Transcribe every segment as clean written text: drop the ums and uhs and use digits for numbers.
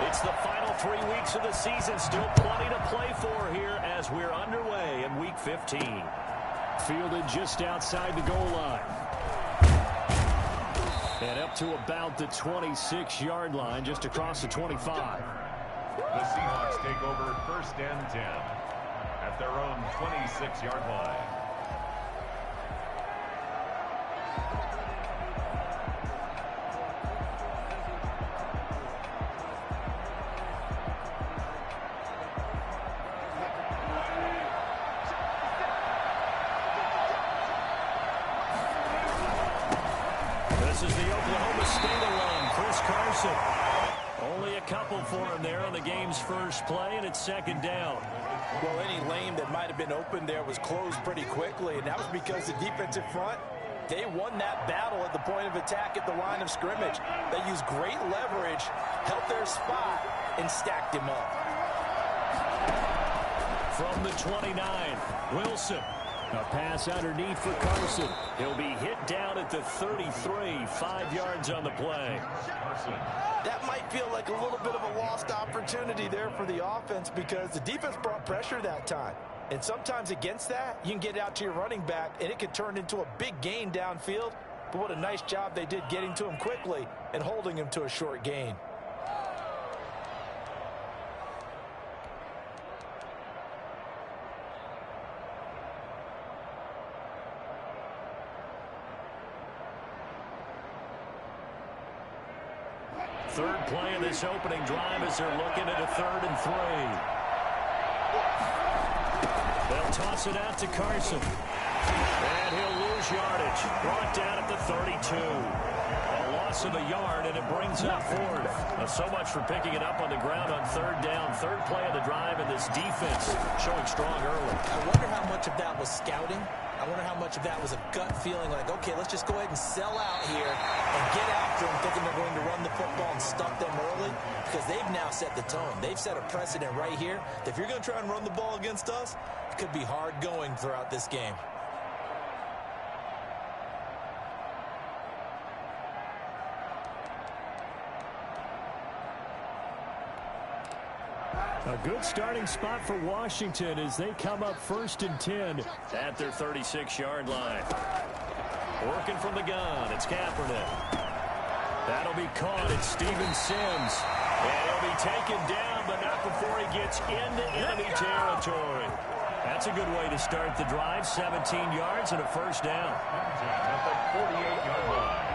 It's the final 3 weeks of the season. Still plenty to play for here as we're underway in Week 15. Fielded just outside the goal line. And up to about the 26-yard line, just across the 25. The Seahawks take over 1st and 10 at their own 26-yard line. This is the Oklahoma State alum, Chris Carson. Only a couple for him there on the game's first play, and it's 2nd down. Well, any lane that might have been open there was closed pretty quickly, and that was because the defensive front, they won that battle at the point of attack at the line of scrimmage. They used great leverage, held their spot, and stacked him up. From the 29, Wilson. A pass underneath for Carson. He'll be hit down at the 33, 5 yards on the play. That might feel like a little bit of a lost opportunity there for the offense because the defense brought pressure that time. And sometimes against that, you can get out to your running back, and it can turn into a big gain downfield. But what a nice job they did getting to him quickly and holding him to a short gain. Third play of this opening drive as they're looking at a 3rd and 3. They'll toss it out to Carson. And he'll lose yardage. Brought down at the 32. A loss of a yard, and it brings up 4th. So much for picking it up on the ground on 3rd down. 3rd play of the drive, and this defense showing strong early. I wonder how much of that was scouting. I wonder how much of that was a gut feeling like, okay, let's just go ahead and sell out here and get after them, thinking they're going to run the football and stuff them early, because they've now set the tone. They've set a precedent right here. If you're going to try and run the ball against us, it could be hard going throughout this game. A good starting spot for Washington as they come up 1st and 10 at their 36-yard line. Working from the gun, it's Kaepernick. That'll be caught. It's Steven Sims. And he'll be taken down, but not before he gets into enemy territory. That's a good way to start the drive. 17 yards and a 1st down. At the 48-yard line.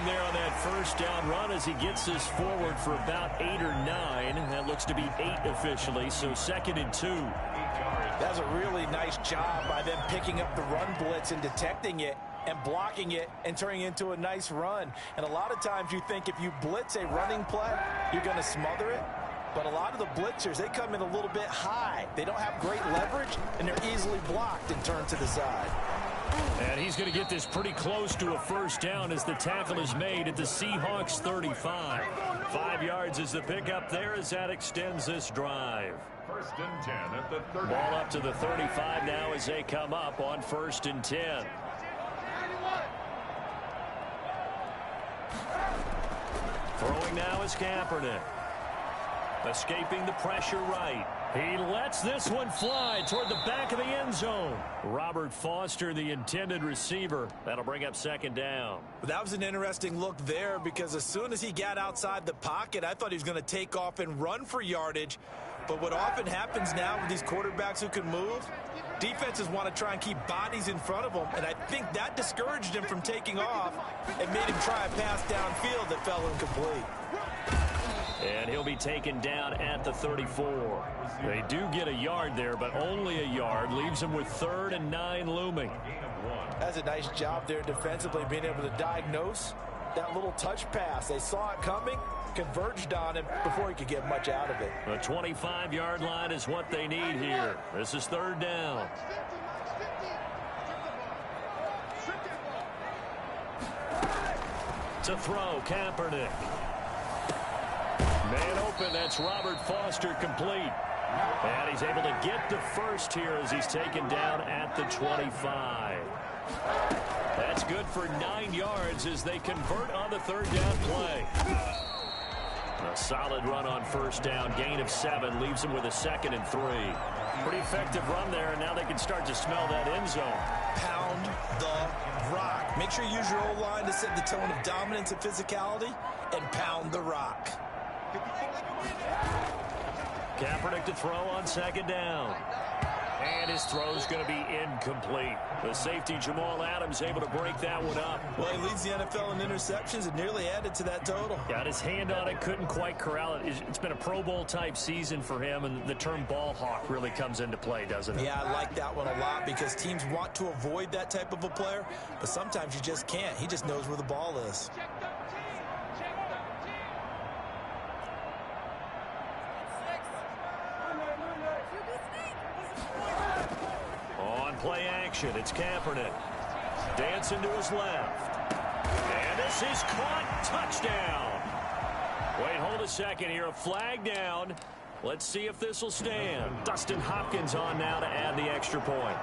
There on that 1st down run as he gets this forward for about 8 or 9. That looks to be 8 officially, so 2nd and 2. That's a really nice job by them picking up the run blitz and detecting it and blocking it and turning it into a nice run. And a lot of times you think if you blitz a running play, you're going to smother it. But a lot of the blitzers, they come in a little bit high. They don't have great leverage, and they're easily blocked and turned to the side. And he's going to get this pretty close to a 1st down as the tackle is made at the Seahawks 35. 5 yards is the pickup there as that extends this drive. 1st and 10 at the 30. Ball up to the 35 now as they come up on 1st and 10. Throwing now is Kaepernick. Escaping the pressure right. He lets this one fly toward the back of the end zone. Robert Foster, the intended receiver. That'll bring up 2nd down. That was an interesting look there because as soon as he got outside the pocket, I thought he was going to take off and run for yardage. But what often happens now with these quarterbacks who can move, defenses want to try and keep bodies in front of them, and I think that discouraged him from taking off and made him try a pass downfield that fell incomplete. And he'll be taken down at the 34. They do get a yard there, but only a yard. Leaves them with 3rd and 9 looming. That's a nice job there defensively, being able to diagnose that little touch pass. They saw it coming, converged on him before he could get much out of it. The 25-yard line is what they need here. This is 3rd down. To throw, Kaepernick. Man open, that's Robert Foster complete. And he's able to get the first here as he's taken down at the 25. That's good for 9 yards as they convert on the third down play. A solid run on first down. Gain of 7 leaves him with a 2nd and 3. Pretty effective run there, and now they can start to smell that end zone. Pound the rock. Make sure you use your O-line to set the tone of dominance and physicality, and pound the rock. Kaepernick to throw on 2nd down. And his throw's going to be incomplete. The safety, Jamal Adams, able to break that one up. Well, he leads the NFL in interceptions and nearly added to that total. Got his hand on it, couldn't quite corral it. It's been a Pro Bowl-type season for him, and the term ball hawk really comes into play, doesn't it? Yeah, I like that one a lot because teams want to avoid that type of a player, but sometimes you just can't. He just knows where the ball is. Play action. It's Kaepernick. Dancing to his left. And this is caught. Touchdown. Wait, hold a second here. A flag down. Let's see if this will stand. Dustin Hopkins on now to add the extra point.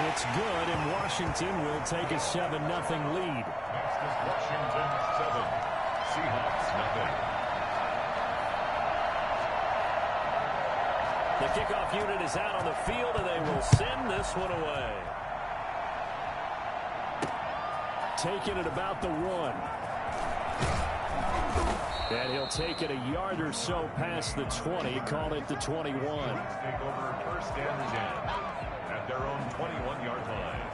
It's good, and Washington will take a 7-0 lead. Next is Washington 7, Seahawks 0. The kickoff unit is out on the field, and they will send this one away. Taking it about the 1. And he'll take it a yard or so past the 20. Call it the 21. Take over first and 10 at their own 21-yard line.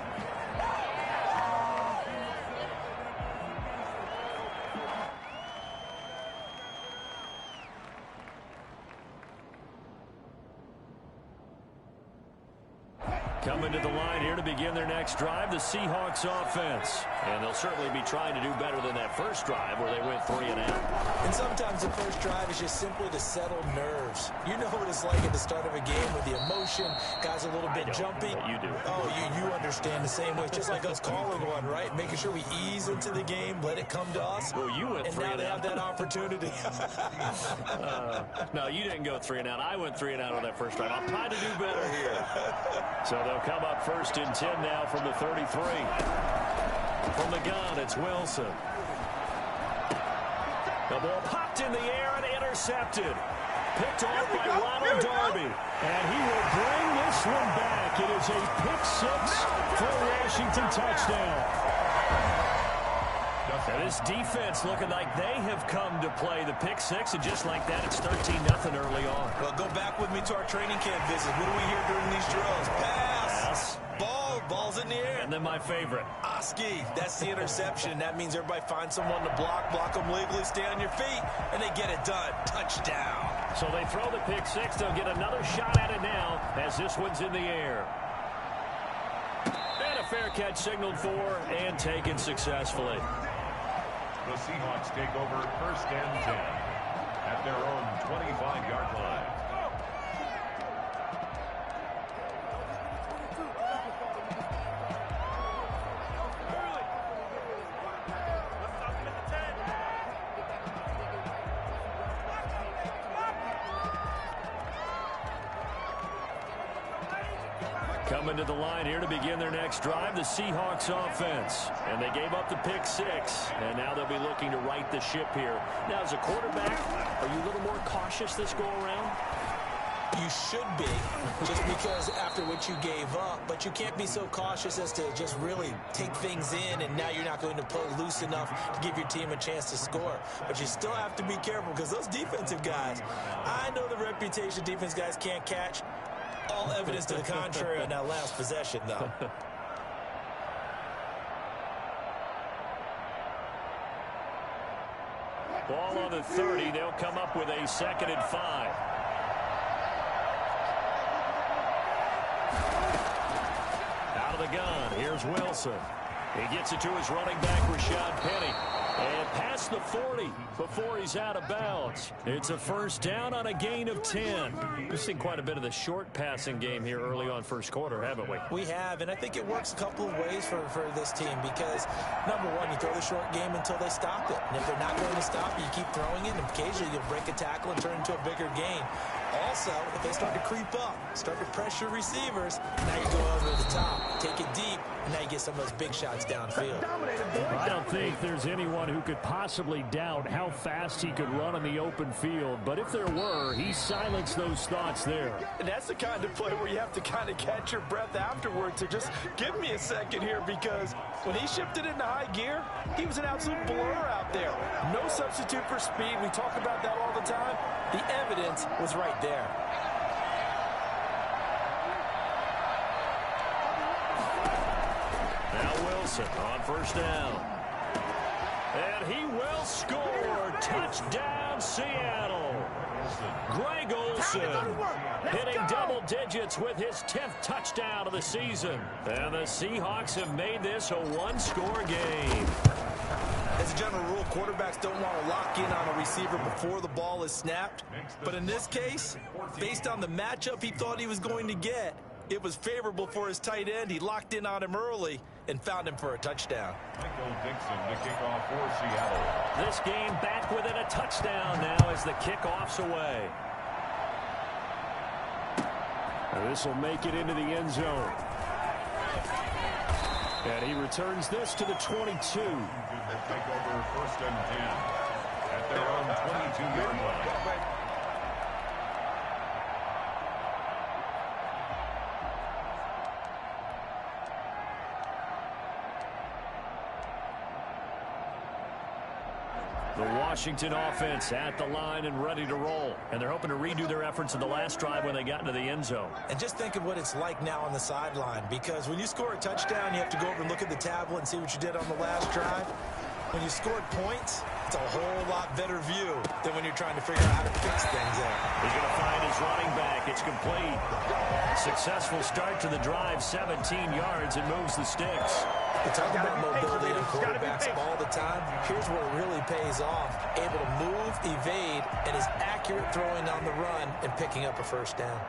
Coming to the line here to begin their next drive, the Seahawks offense. And they'll certainly be trying to do better than that first drive where they went 3 and out. And sometimes the first drive is just simply to settle nerves. You know what it's like at the start of a game with the emotion, guys a little bit jumpy. You do. Oh, you understand the same way. It's just like us calling one, right? Making sure we ease into the game, let it come to us. Well, you went 3 and and now they out. have that opportunity. No, you didn't go 3 and out. I went 3 and out on that first drive. I'm trying to do better here. So they'll come up first and 10 now from the 33. From the gun, it's Wilson. The ball popped in the air and intercepted. Picked off by Ronald Darby. And he will bring this one back. It is a pick-6 for a Washington touchdown. And this defense looking like they have come to play the pick-6, and just like that, it's 13-0 early on. Well, go back with me to our training camp visit. What do we hear during these drills? Pass. Ball's in the air. And then my favorite. Oski, that's the interception. That means everybody finds someone to block them legally, stay on your feet, and they get it done. Touchdown. So they throw the pick-6. They'll get another shot at it now as this one's in the air. And a fair catch signaled for and taken successfully. The Seahawks take over first and 10 at their own 25-yard line. Coming to the line here to begin their next drive, the Seahawks offense. And they gave up the pick-6, and now they'll be looking to right the ship here. Now, as a quarterback, are you a little more cautious this go-around? You should be, just because after what you gave up, but you can't be so cautious as to just really take things in, and now you're not going to play loose enough to give your team a chance to score. But you still have to be careful because those defensive guys, I know the reputation defense guys can't catch. All evidence to the contrary on that last possession, though. Ball on the 30. They'll come up with a 2nd and 5. Out of the gun. Here's Wilson. He gets it to his running back, Rashad Penny. And past the 40 before he's out of bounds. It's a first down on a gain of 10. We've seen quite a bit of the short passing game here early on first quarter, haven't we? We have, and I think it works a couple of ways for this team because, number one, you throw the short game until they stop it. And if they're not going to stop it, you keep throwing it, and occasionally you'll break a tackle and turn it into a bigger gain. Also, if they start to creep up, start to pressure receivers, now you go over the top, take it deep, and now you get some of those big shots downfield. I don't think there's anyone who could possibly doubt how fast he could run on the open field, but if there were, he silenced those thoughts there. And that's the kind of play where you have to kind of catch your breath afterwards. So just give me a second here, because when he shifted into high gear, he was an absolute blur out there. No substitute for speed. We talk about that all the time. The evidence was right there. Now Wilson on first down. And he will score. Touchdown, Seattle. Greg Olsen hitting double digits with his 10th touchdown of the season. And the Seahawks have made this a one-score game. As a general rule, quarterbacks don't want to lock in on a receiver before the ball is snapped. But in this case, based on the matchup he thought he was going to get, it was favorable for his tight end. He locked in on him early and found him for a touchdown. Michael Dixon to kick off for Seattle. This game back within a touchdown now as the kickoff's away. This will make it into the end zone. And he returns this to the 22. Take over first and 10 at their own 22-yard line. The Washington offense at the line and ready to roll. And they're hoping to redo their efforts in the last drive when they got into the end zone. And just think of what it's like now on the sideline, because when you score a touchdown, you have to go over and look at the tablet and see what you did on the last drive. When you scored points, it's a whole lot better view than when you're trying to figure out how to fix things there. He's going to find his running back. It's complete. Successful start to the drive, 17 yards, and moves the sticks. We talk about mobility in quarterbacks all the time. Here's where it really pays off. Able to move, evade, and is accurate throwing on the run and picking up a first down.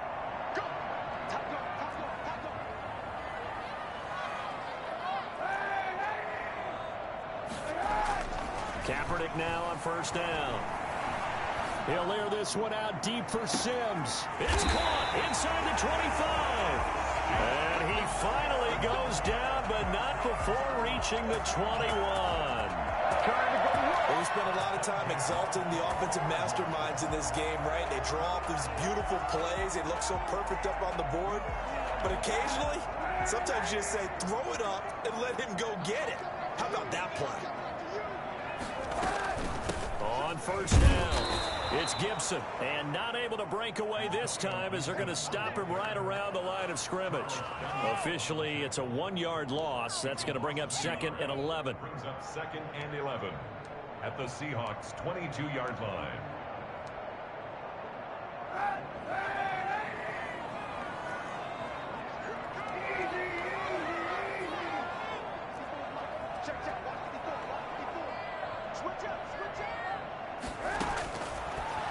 Kaepernick now on first down. He'll air this one out deep for Sims. It's caught inside the 25. And he finally goes down, but not before reaching the 21. Well, we spend a lot of time exalting the offensive masterminds in this game, right? They draw up these beautiful plays. They look so perfect up on the board. But occasionally, sometimes you just say, throw it up and let him go get it. How about that play? On first down, it's Gibson. And not able to break away this time as they're going to stop him right around the line of scrimmage. Officially, it's a 1-yard loss. That's going to bring up 2nd and 11. Brings up 2nd and 11 at the Seahawks' 22-yard line.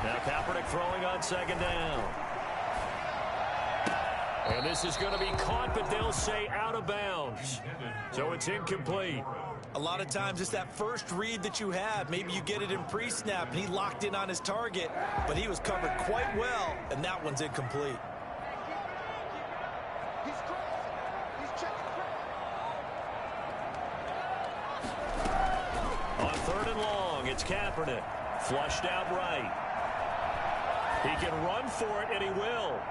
Now Kaepernick throwing on 2nd down. And this is going to be caught, but they'll say out of bounds. So it's incomplete. A lot of times it's that first read that you have. Maybe you get it in pre-snap, and he locked in on his target, but he was covered quite well, and that one's incomplete. On 3rd and long, it's Kaepernick. Flushed out right. He can run for it, and he will.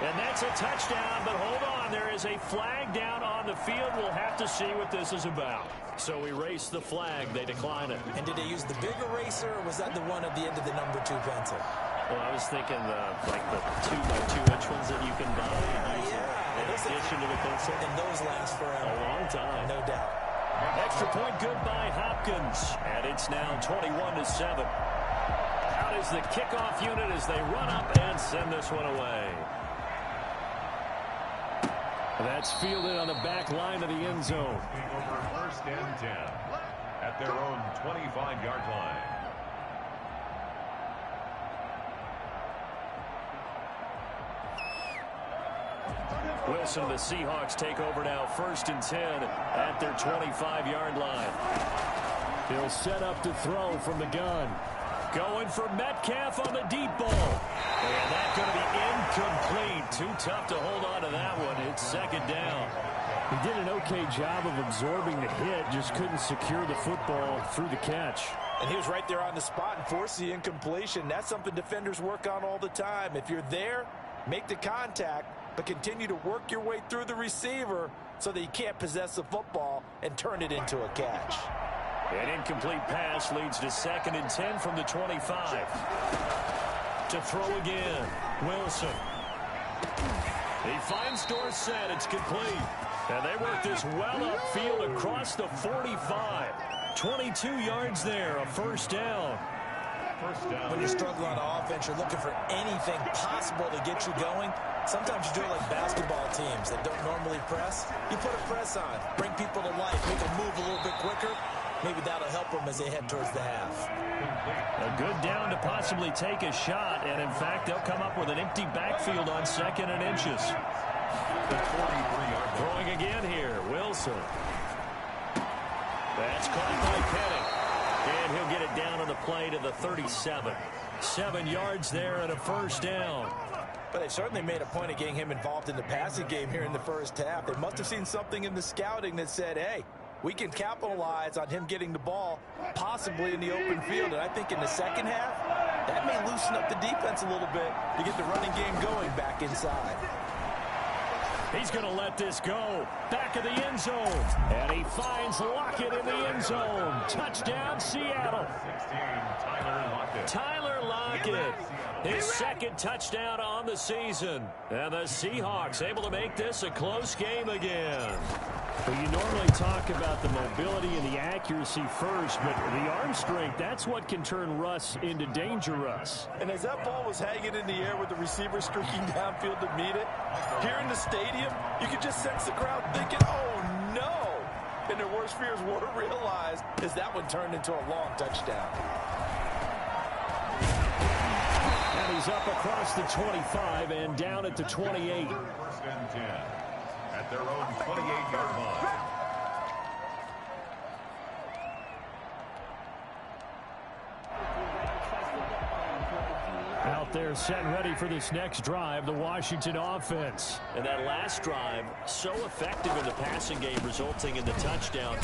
And that's a touchdown, but hold on. There is a flag down on the field. We'll have to see what this is about. So we erase the flag. They decline it. And did they use the big eraser, or was that the one at the end of the number 2 pencil? Well, I was thinking like the 2x2-inch ones that you can buy. Yeah. In addition to the pencil. And those last forever. A long time. No doubt. Extra point good by Hopkins. And it's now 21-7. Out is the kickoff unit as they run up and send this one away. That's fielded on the back line of the end zone. Over 1st and 10 at their own 25-yard line. Wilson and the Seahawks take over now, 1st and 10 at their 25-yard line. He'll set up to throw from the gun. Going for Metcalf on the deep ball. And that's going to be incomplete. Too tough to hold on to that one. It's 2nd down. He did an okay job of absorbing the hit, just couldn't secure the football through the catch. And he was right there on the spot and forced the incompletion. That's something defenders work on all the time. If you're there, make the contact, but continue to work your way through the receiver so that you can't possess the football and turn it into a catch. An incomplete pass leads to 2nd and 10 from the 25. To throw again, Wilson. He finds Dorsett. It's complete. And they work this well upfield across the 45. 22 yards there, a 1st down. When you're struggling on offense, you're looking for anything possible to get you going. Sometimes you do it like basketball teams that don't normally press. You put a press on, bring people to life, make them move a little bit quicker. Maybe that'll help them as they head towards the half. A good down to possibly take a shot, and in fact, they'll come up with an empty backfield on 2nd and inches. Throwing again here, Wilson. That's caught by Penning. And he'll get it down on the play to the 37. 7 yards there and a 1st down. But they certainly made a point of getting him involved in the passing game here in the 1st half. They must have seen something in the scouting that said, hey, we can capitalize on him getting the ball, possibly in the open field. And I think in the 2nd half, that may loosen up the defense a little bit to get the running game going back inside. He's going to let this go. Back of the end zone. And he finds Lockett in the end zone. Touchdown, Seattle. 16, Tyler Lockett. Tyler Lockett. His 2nd touchdown on the season. And the Seahawks able to make this a close game again. Well, you normally talk about the mobility and the accuracy first, but the arm strength, that's what can turn Russ into Danger Russ. And as that ball was hanging in the air with the receiver streaking downfield to meet it, here in the stadium, you could just sense the crowd thinking, oh, no. And their worst fears were realized as that one turned into a long touchdown. And he's up across the 25 and down at the 28. 1st and 10 at their own 28-yard line. Out there set and ready for this next drive, the Washington offense. And that last drive, so effective in the passing game, resulting in the touchdown.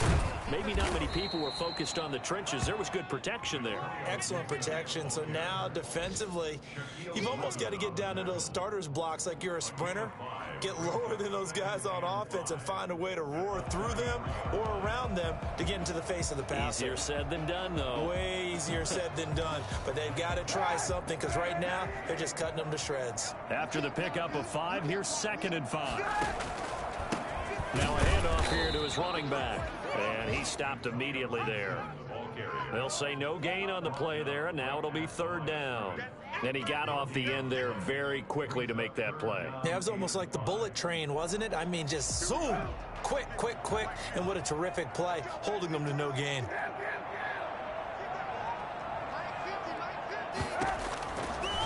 Maybe not many people were focused on the trenches. There was good protection there. Excellent protection. So now defensively, you've almost got to get down to those starters blocks like you're a sprinter. Get lower than those guys on offense and find a way to roar through them or around them to get into the face of the passer. Easier said than done, though. Way easier said than done. But they've got to try something because right now they're just cutting them to shreds. After the pickup of 5, here's 2nd and 5. Now a handoff here to his running back. And he stopped immediately there. They'll say no gain on the play there, and now it'll be 3rd down. And he got off the end there very quickly to make that play. Yeah, it was almost like the bullet train, wasn't it? I mean, just zoom. Quick, quick, quick. And what a terrific play, holding them to no gain.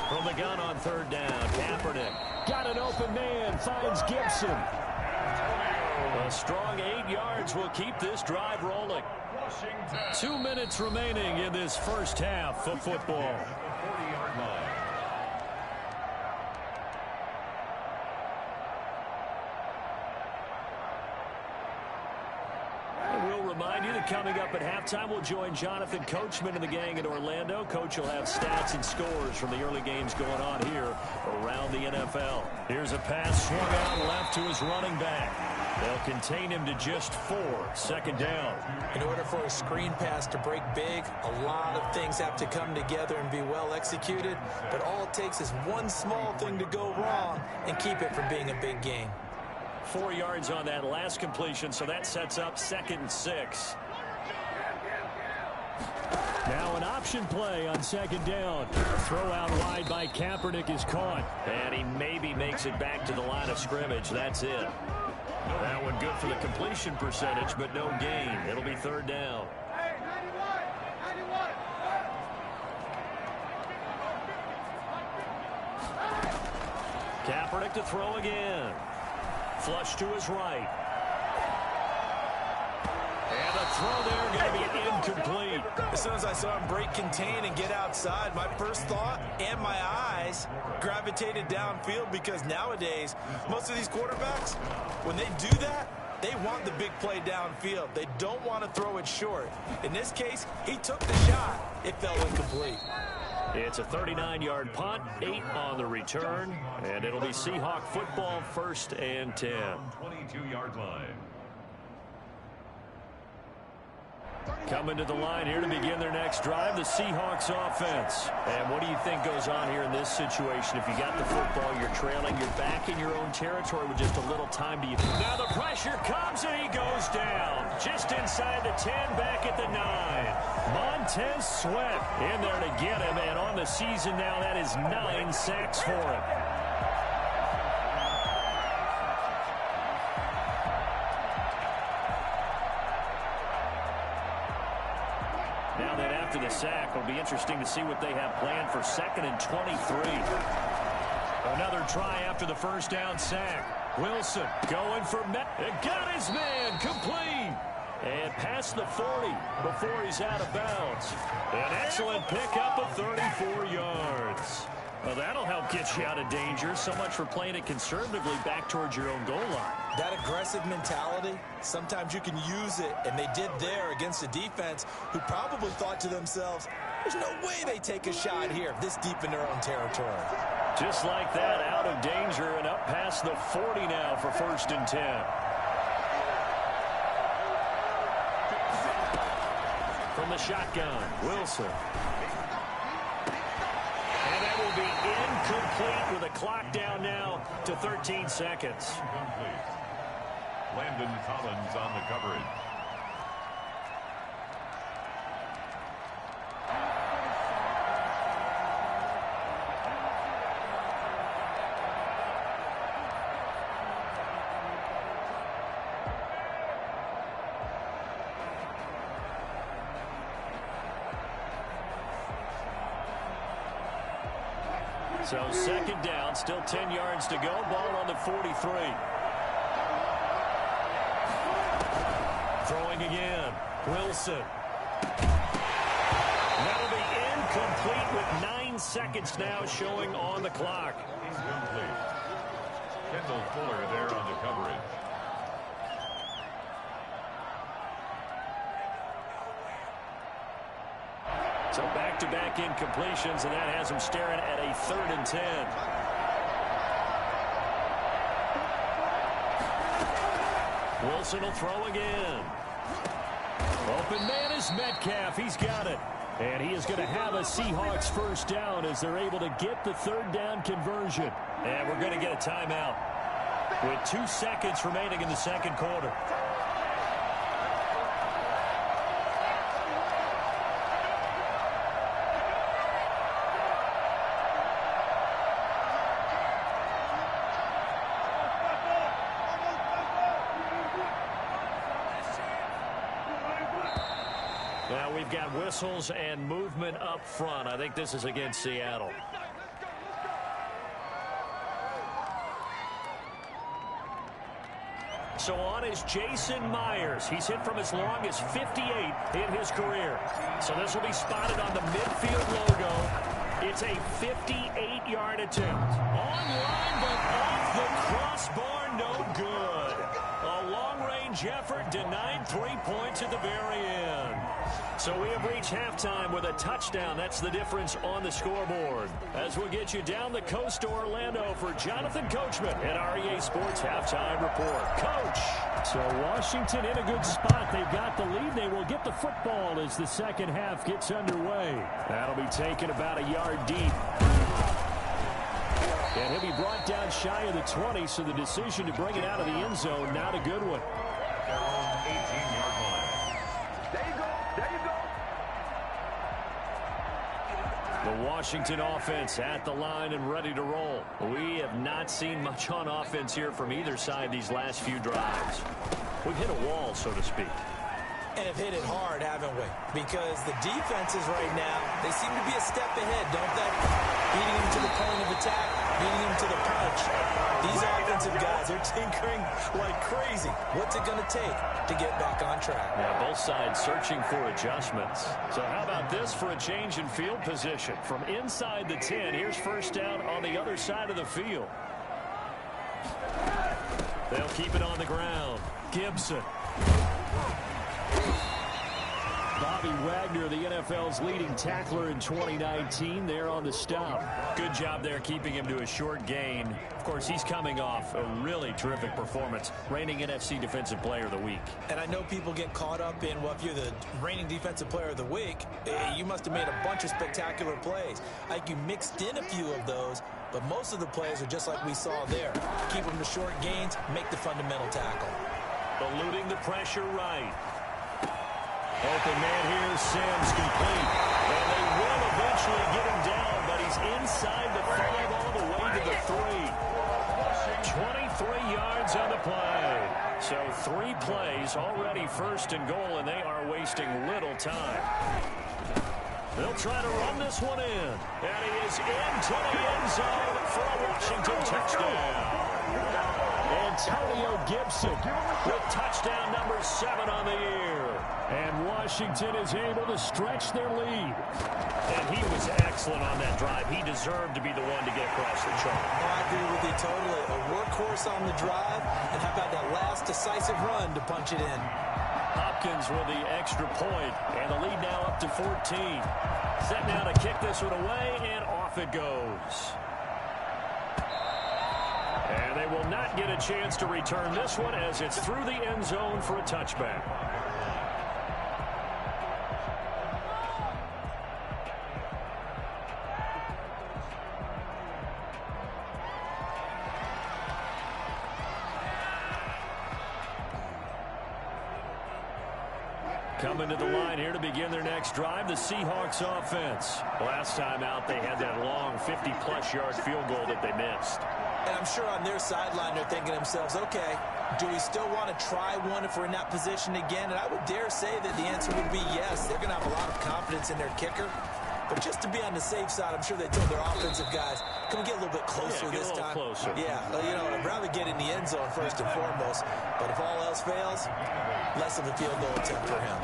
From the gun on 3rd down, Kaepernick. Got an open man, finds Gibson. A strong 8 yards will keep this drive rolling. 2 minutes remaining in this 1st half of football. 40-yard line. We'll remind you that coming up at halftime, we'll join Jonathan Coachman and the gang in Orlando. Coach will have stats and scores from the early games going on here around the NFL. Here's a pass swung out left to his running back. They'll contain him to just 4. 2nd down. In order for a screen pass to break big, a lot of things have to come together and be well executed. But all it takes is one small thing to go wrong and keep it from being a big game. 4 yards on that last completion, so that sets up 2nd and 6. Now an option play on 2nd down. Throw out wide by Kaepernick is caught. And he maybe makes it back to the line of scrimmage. That's it. That one good for the completion percentage, but no gain. It'll be 3rd down. Kaepernick to throw again. Flush to his right. And the throw there going to be incomplete. As soon as I saw him break contain and get outside, my first thought and my eyes gravitated downfield, because nowadays, most of these quarterbacks, when they do that, they want the big play downfield. They don't want to throw it short. In this case, he took the shot. It fell incomplete. It's a 39-yard punt, 8 on the return, and it'll be Seahawk football, 1st and 10. 22-yard line. Coming to the line here to begin their next drive, the Seahawks offense. And what do you think goes on here in this situation? If you got the football, you're trailing, you're back in your own territory with just a little time to... Now the pressure comes and he goes down. Just inside the 10, back at the 9. Montez Sweat in there to get him, and on the season now, that is 9 sacks for him. Now that after the sack, it'll be interesting to see what they have planned for 2nd and 23. Another try after the first down sack. Wilson going for Met. Got his man, complete. And past the 40 before he's out of bounds. An excellent pickup of 34 yards. Well, that'll help get you out of danger. So much for playing it conservatively back towards your own goal line. That aggressive mentality, sometimes you can use it, and they did there against a defense who probably thought to themselves, there's no way they take a shot here this deep in their own territory. Just like that, out of danger and up past the 40 now for 1st and 10. From the shotgun, Wilson. And that will be incomplete with a clock down now to 13 seconds. Incomplete. Landon Collins on the coverage. So 2nd down, still 10 yards to go. Ball on the 43. Throwing again. Wilson. That'll be incomplete with 9 seconds now showing on the clock. Incomplete. Kendall Fuller there on the coverage. So back-to-back incompletions, and that has him staring at a 3rd and 10. Wilson will throw again. Open man is Metcalf. He's got it. And he is going to have a Seahawks 1st down as they're able to get the 3rd down conversion. And we're going to get a timeout with 2 seconds remaining in the 2nd quarter. Now we've got whistles and movement up front. I think this is against Seattle. So on is Jason Myers. He's hit from as long as 58 in his career. So this will be spotted on the midfield logo. It's a 58-yard attempt. Online, but off the crossbar, no good. A long-range effort denied 3 points at the very end. So we have reached halftime with a touchdown. That's the difference on the scoreboard. As we'll get you down the coast to Orlando for Jonathan Coachman at REA Sports Halftime Report. Coach. So Washington in a good spot. They've got the lead. They will get the football as the 2nd half gets underway. That'll be taken about a yard deep. And he'll be brought down shy of the 20, so the decision to bring it out of the end zone, not a good one. Their own 18-yard line. There you go. There you go. The Washington offense at the line and ready to roll. We have not seen much on offense here from either side these last few drives. We've hit a wall, so to speak. And have hit it hard, haven't we? Because the defenses right now, they seem to be a step ahead, don't they? Beating them to the point of attack, beating them to the punch. These offensive guys, they're tinkering like crazy. What's it going to take to get back on track? Yeah, both sides searching for adjustments. So how about this for a change in field position? From inside the 10, here's first down on the other side of the field. They'll keep it on the ground. Gibson. Bobby Wagner, the NFL's leading tackler in 2019, there on the stop. Good job there keeping him to a short gain. Of course, he's coming off a really terrific performance, reigning NFC Defensive Player of the Week. And I know people get caught up in, well, if you're the reigning Defensive Player of the Week, you must have made a bunch of spectacular plays. I think you mixed in a few of those, but most of the plays are just like we saw there. Keep them to short gains, make the fundamental tackle. Eluding the pressure right. Open man here, Sims complete. And they will eventually get him down, but he's inside the 5 all the way to the 3. 23 yards on the play. So 3 plays, already first and goal, and they are wasting little time. They'll try to run this one in. And he is into the end zone for a Washington touchdown. Antonio Gibson with touchdown number 7 on the year. And Washington is able to stretch their lead. And he was excellent on that drive. He deserved to be the one to get across the chalk. I agree with you totally. A workhorse on the drive, and how about that last decisive run to punch it in? Hopkins with the extra point, and the lead now up to 14. Set now to kick this one away, and off it goes. And they will not get a chance to return this one as it's through the end zone for a touchback. Coming to the line here to begin their next drive, the Seahawks offense. Last time out, they had that long 50-plus yard field goal that they missed. And I'm sure on their sideline they're thinking to themselves, okay, do we still want to try one if we're in that position again? And I would dare say that the answer would be yes. They're going to have a lot of confidence in their kicker. But just to be on the safe side, I'm sure they told their offensive guys, can we get a little bit closer this time? Closer. Yeah, you know, I'd rather get in the end zone first and foremost. But if all else fails, less of a field goal attempt for him.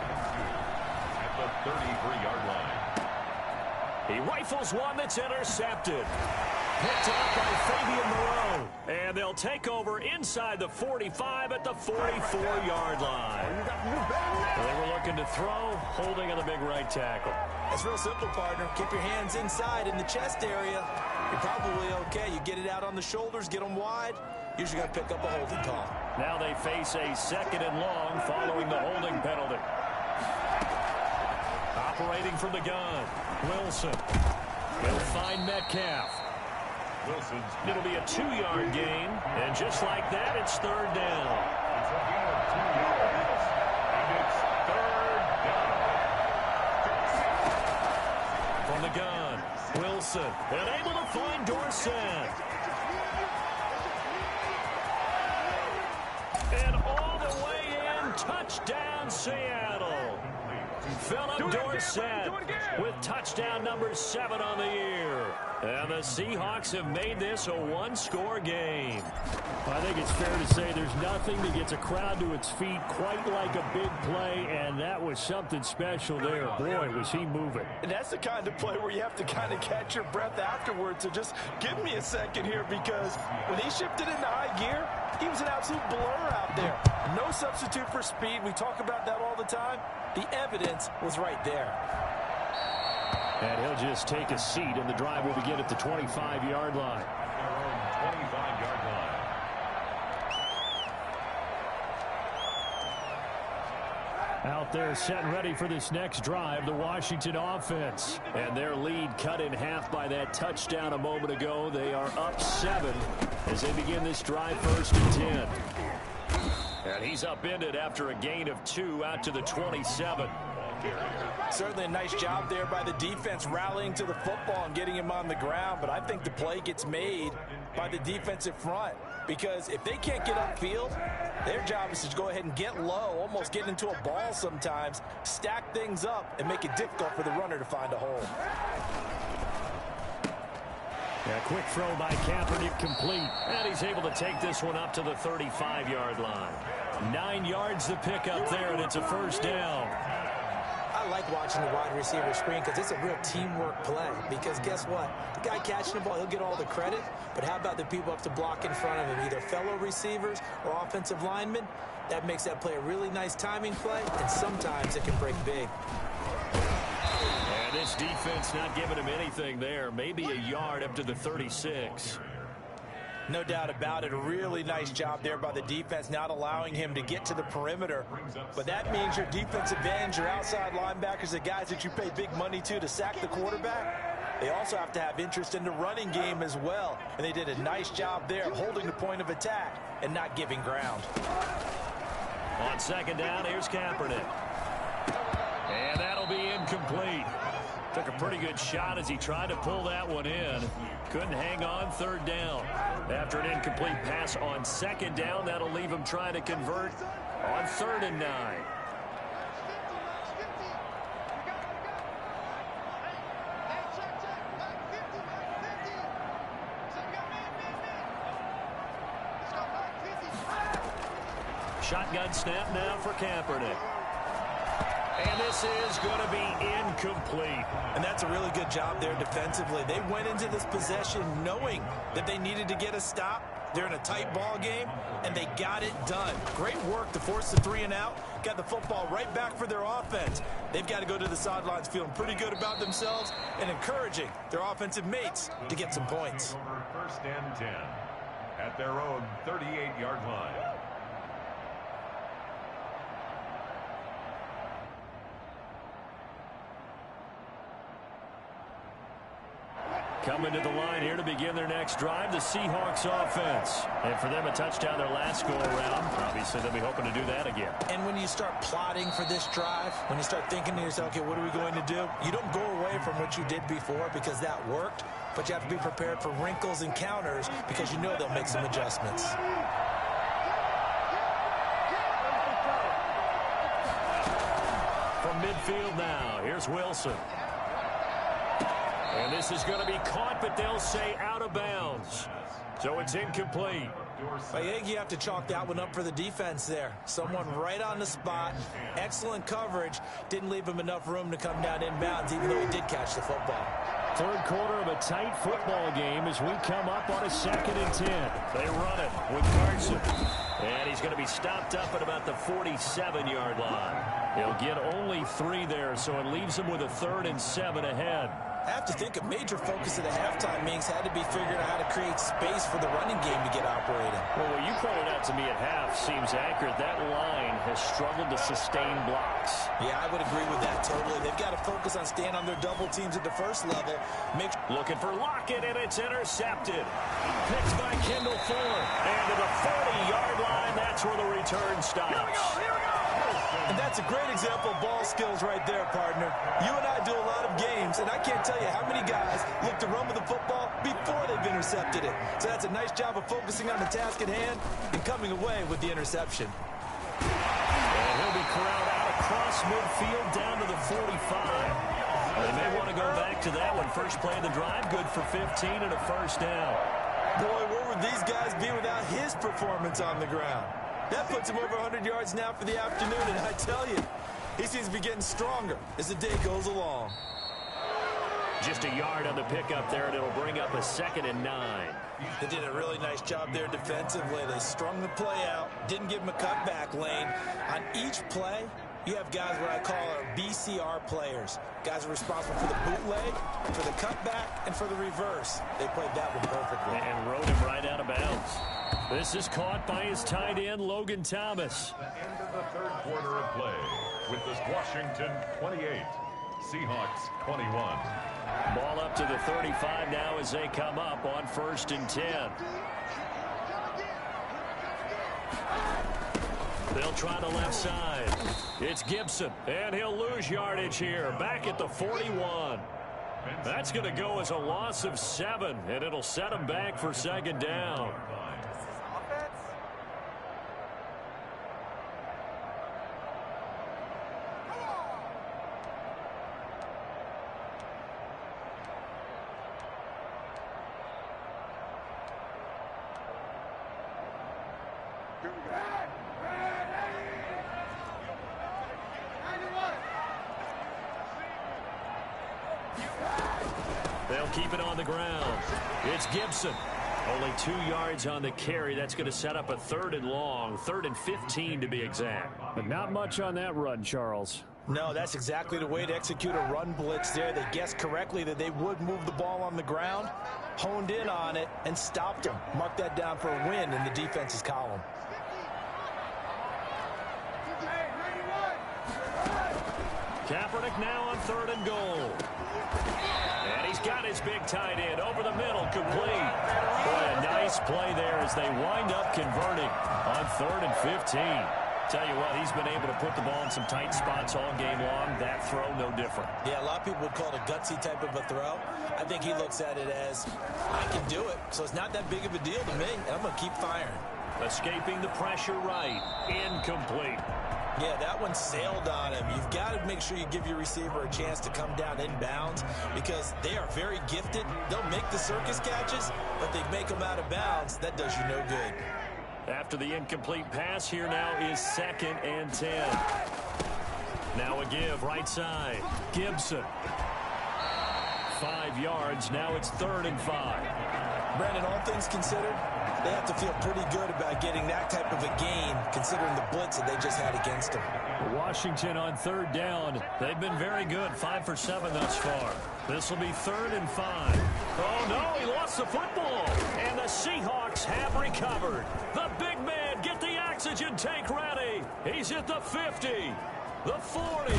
At the 33-yard line. He rifles one that's intercepted. Picked up by Fabian Moreau. And they'll take over inside the 45 at the 44-yard line. They were looking to throw, holding on the big right tackle. It's real simple, partner. Keep your hands inside in the chest area. You're probably okay. You get it out on the shoulders, get them wide. Usually got to pick up a holding call. Now they face a 2nd and long following the holding penalty. Operating from the gun, Wilson. He'll find Metcalf. Wilson's. It'll be a 2-yard gain, and just like that, it's 3rd down. It's a gain of 2 yards, and it's 3rd down. From the gun, Wilson, and able to find Dorsett. And all the way in, touchdown Seattle. Philip Dorsett with touchdown number 7 on the year. And the Seahawks have made this a 1-score game. I think it's fair to say there's nothing that gets a crowd to its feet quite like a big play, and that was something special there. Boy, was he moving. And that's the kind of play where you have to kind of catch your breath afterwards. So just give me a second here, because when he shifted into high gear, he was an absolute blur out there. No substitute for speed. We talk about that all the time. The evidence was right there. And he'll just take a seat, and the drive will begin at the 25-yard line. Their own 25-yard line. Out there set and ready for this next drive, the Washington offense. And their lead cut in half by that touchdown a moment ago. They are up 7 as they begin this drive 1st and 10. And he's upended after a gain of 2 out to the 27. carrier. Certainly a nice job there by the defense rallying to the football and getting him on the ground, but I think the play gets made by the defensive front because if they can't get upfield, their job is to go ahead and get low, almost get into a ball sometimes, stack things up, and make it difficult for the runner to find a hole. A quick throw by Kaepernick complete. And he's able to take this one up to the 35-yard line. 9 yards to pick up there, and it's a first down. I like watching the wide receiver screen because it's a real teamwork play. Because guess what? The guy catching the ball, he'll get all the credit. But how about the people up to block in front of him, either fellow receivers or offensive linemen? That makes that play a really nice timing play, and sometimes it can break big. And this defense not giving him anything there. Maybe a yard up to the 36. No doubt about it. A really nice job there by the defense, not allowing him to get to the perimeter. But that means your defensive ends, your outside linebackers, the guys that you pay big money to sack the quarterback, they also have to have interest in the running game as well. And they did a nice job there holding the point of attack and not giving ground. On second down, here's Kaepernick. And that'll be incomplete. Took a pretty good shot as he tried to pull that one in. Couldn't hang on third down. After an incomplete pass on second down, that'll leave him trying to convert on 3rd and 9. Shotgun snap now for Kaepernick. And this is going to be incomplete. And that's a really good job there defensively. They went into this possession knowing that they needed to get a stop. They're in a tight ball game, and they got it done. Great work to force the 3 and out. Got the football right back for their offense. They've got to go to the sidelines feeling pretty good about themselves and encouraging their offensive mates to get some points. Over 1st and 10 at their own 38-yard line. Coming to the line here to begin their next drive, the Seahawks offense. And for them, a touchdown their last go-around. Obviously, they'll be hoping to do that again. And when you start plotting for this drive, when you start thinking to yourself, okay, what are we going to do? You don't go away from what you did before because that worked, but you have to be prepared for wrinkles and counters because you know they'll make some adjustments. From midfield now, here's Wilson. And this is going to be caught, but they'll say out of bounds. So it's incomplete. I think you have to chalk that one up for the defense there. Someone right on the spot. Excellent coverage. Didn't leave him enough room to come down inbounds, even though he did catch the football. Third quarter of a tight football game as we come up on a 2nd and 10. They run it with Carson. And he's going to be stopped up at about the 47-yard line. He'll get only 3 there, so it leaves him with a 3rd and 7 ahead. I have to think a major focus at the halftime meetings had to be figuring out how to create space for the running game to get operating. Well, what you pointed out to me at half seems accurate. That line has struggled to sustain blocks. Yeah, I would agree with that totally. They've got to focus on staying on their double teams at the first level. Looking for Lockett, and it's intercepted. Picked by Kendall Fuller. And to the 40-yard line, that's where the return stops. Here we go, here we go! And that's a great example of ball skills right there, partner. You and I do a lot of games, and I can't tell you how many guys look to run with the football before they've intercepted it. So that's a nice job of focusing on the task at hand and coming away with the interception. And he'll be corralled out across midfield down to the 45. They may want to go back to that one. First play of the drive, good for 15 and a first down. Boy, where would these guys be without his performance on the ground? That puts him over 100 yards now for the afternoon, and I tell you, he seems to be getting stronger as the day goes along. Just a yard on the pickup there, and it'll bring up a 2nd and 9. They did a really nice job there defensively. They strung the play out, didn't give him a cutback lane. On each play, you have guys what I call our BCR players. Guys are responsible for the bootleg, for the cutback, and for the reverse. They played that one perfectly. And rode him right out of bounds. This is caught by his tight end, Logan Thomas. The end of the 3rd quarter of play with the Washington 28, Seahawks 21. Ball up to the 35 now as they come up on 1st and 10. They'll try the left side. It's Gibson, and he'll lose yardage here. Back at the 41. That's going to go as a loss of 7, and it'll set him back for second down. They'll keep it on the ground. It's Gibson. Only 2 yards on the carry. That's going to set up a 3rd and long, 3rd and 15 to be exact. But not much on that run, Charles. No, that's exactly the way to execute a run blitz there. They guessed correctly that they would move the ball on the ground, honed in on it, and stopped them. Mark that down for a win in the defense's column. Kaepernick now on 3rd and goal. And he's got his big tight end over the middle, complete. Boy, a nice play there as they wind up converting on 3rd and 15. Tell you what, he's been able to put the ball in some tight spots all game long. That throw, no different. Yeah, a lot of people would call it a gutsy type of a throw. I think he looks at it as, I can do it, so it's not that big of a deal to me, and I'm going to keep firing. Escaping the pressure right. Incomplete. Yeah, that one sailed on him. You've got to make sure you give your receiver a chance to come down inbounds because they are very gifted. They'll make the circus catches, but they make them out of bounds. That does you no good. After the incomplete pass, here now is 2nd and 10. Now a give, right side. Gibson. 5 yards, now it's 3rd and 5. Brandon, all things considered, they have to feel pretty good about getting that type of a gain considering the blitz that they just had against them. Washington on 3rd down. They've been very good, 5 for 7 thus far. This will be 3rd and 5. Oh, no, he lost the football. And the Seahawks have recovered. The big man, get the oxygen tank ready. He's at the 50, the 40.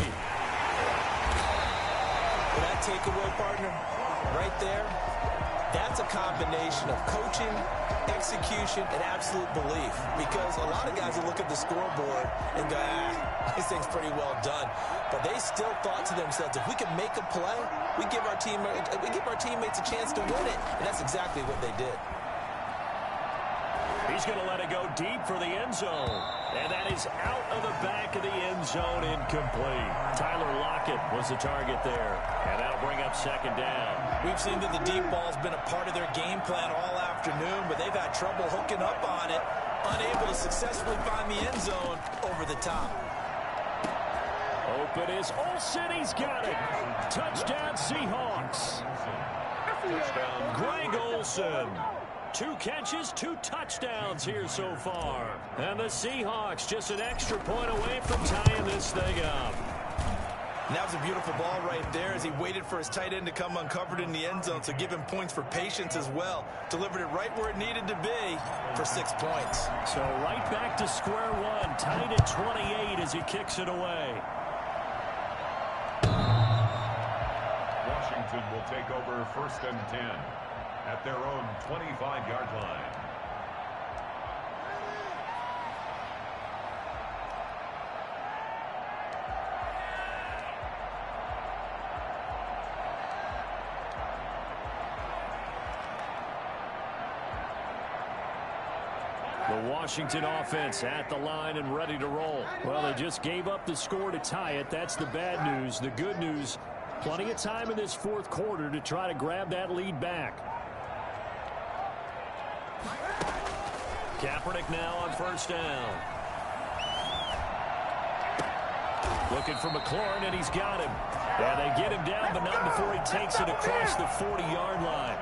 That takeaway, partner, right there, that's a combination of coaching, execution, and absolute belief. Because a lot of guys will look at the scoreboard and go, this thing's pretty well done. But they still thought to themselves, if we can make a play, we give our teammates a chance to win it. And that's exactly what they did. He's going to let it go deep for the end zone. And that is out of the back of the end zone, incomplete. Tyler Lockett was the target there. And that'll bring up 2nd down. We've seen that the deep ball's been a part of their game plan all afternoon, but they've had trouble hooking up on it, unable to successfully find the end zone over the top. Open is Olsen. He's got it. Touchdown, Seahawks. Touchdown. Greg Olsen. 2 catches, 2 touchdowns here so far. And the Seahawks just an extra point away from tying this thing up. And that was a beautiful ball right there as he waited for his tight end to come uncovered in the end zone, so give him points for patience as well. Delivered it right where it needed to be for 6 points. So right back to square one, tied at 28 as he kicks it away. Washington will take over 1st and 10 at their own 25-yard line. The Washington offense at the line and ready to roll. Well, they just gave up the score to tie it. That's the bad news. The good news, plenty of time in this 4th quarter to try to grab that lead back. Kaepernick now on 1st down. Looking for McLaurin, and he's got him. And they get him down, but not before he takes it across the 40-yard line.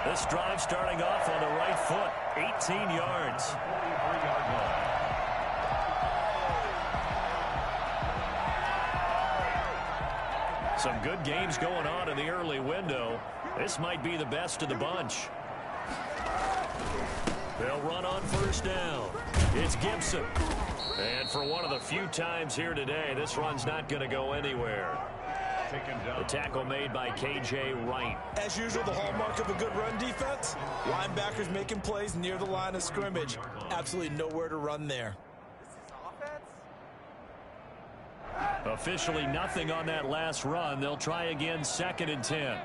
This drive starting off on the right foot, 18 yards. 3-yard line. Some good games going on in the early window. This might be the best of the bunch. They'll run on 1st down. It's Gibson. And for one of the few times here today, this run's not going to go anywhere. The tackle made by K.J. Wright. As usual, the hallmark of a good run defense, linebackers making plays near the line of scrimmage. Absolutely nowhere to run there. This is offense? Officially nothing on that last run. They'll try again, 2nd and 10.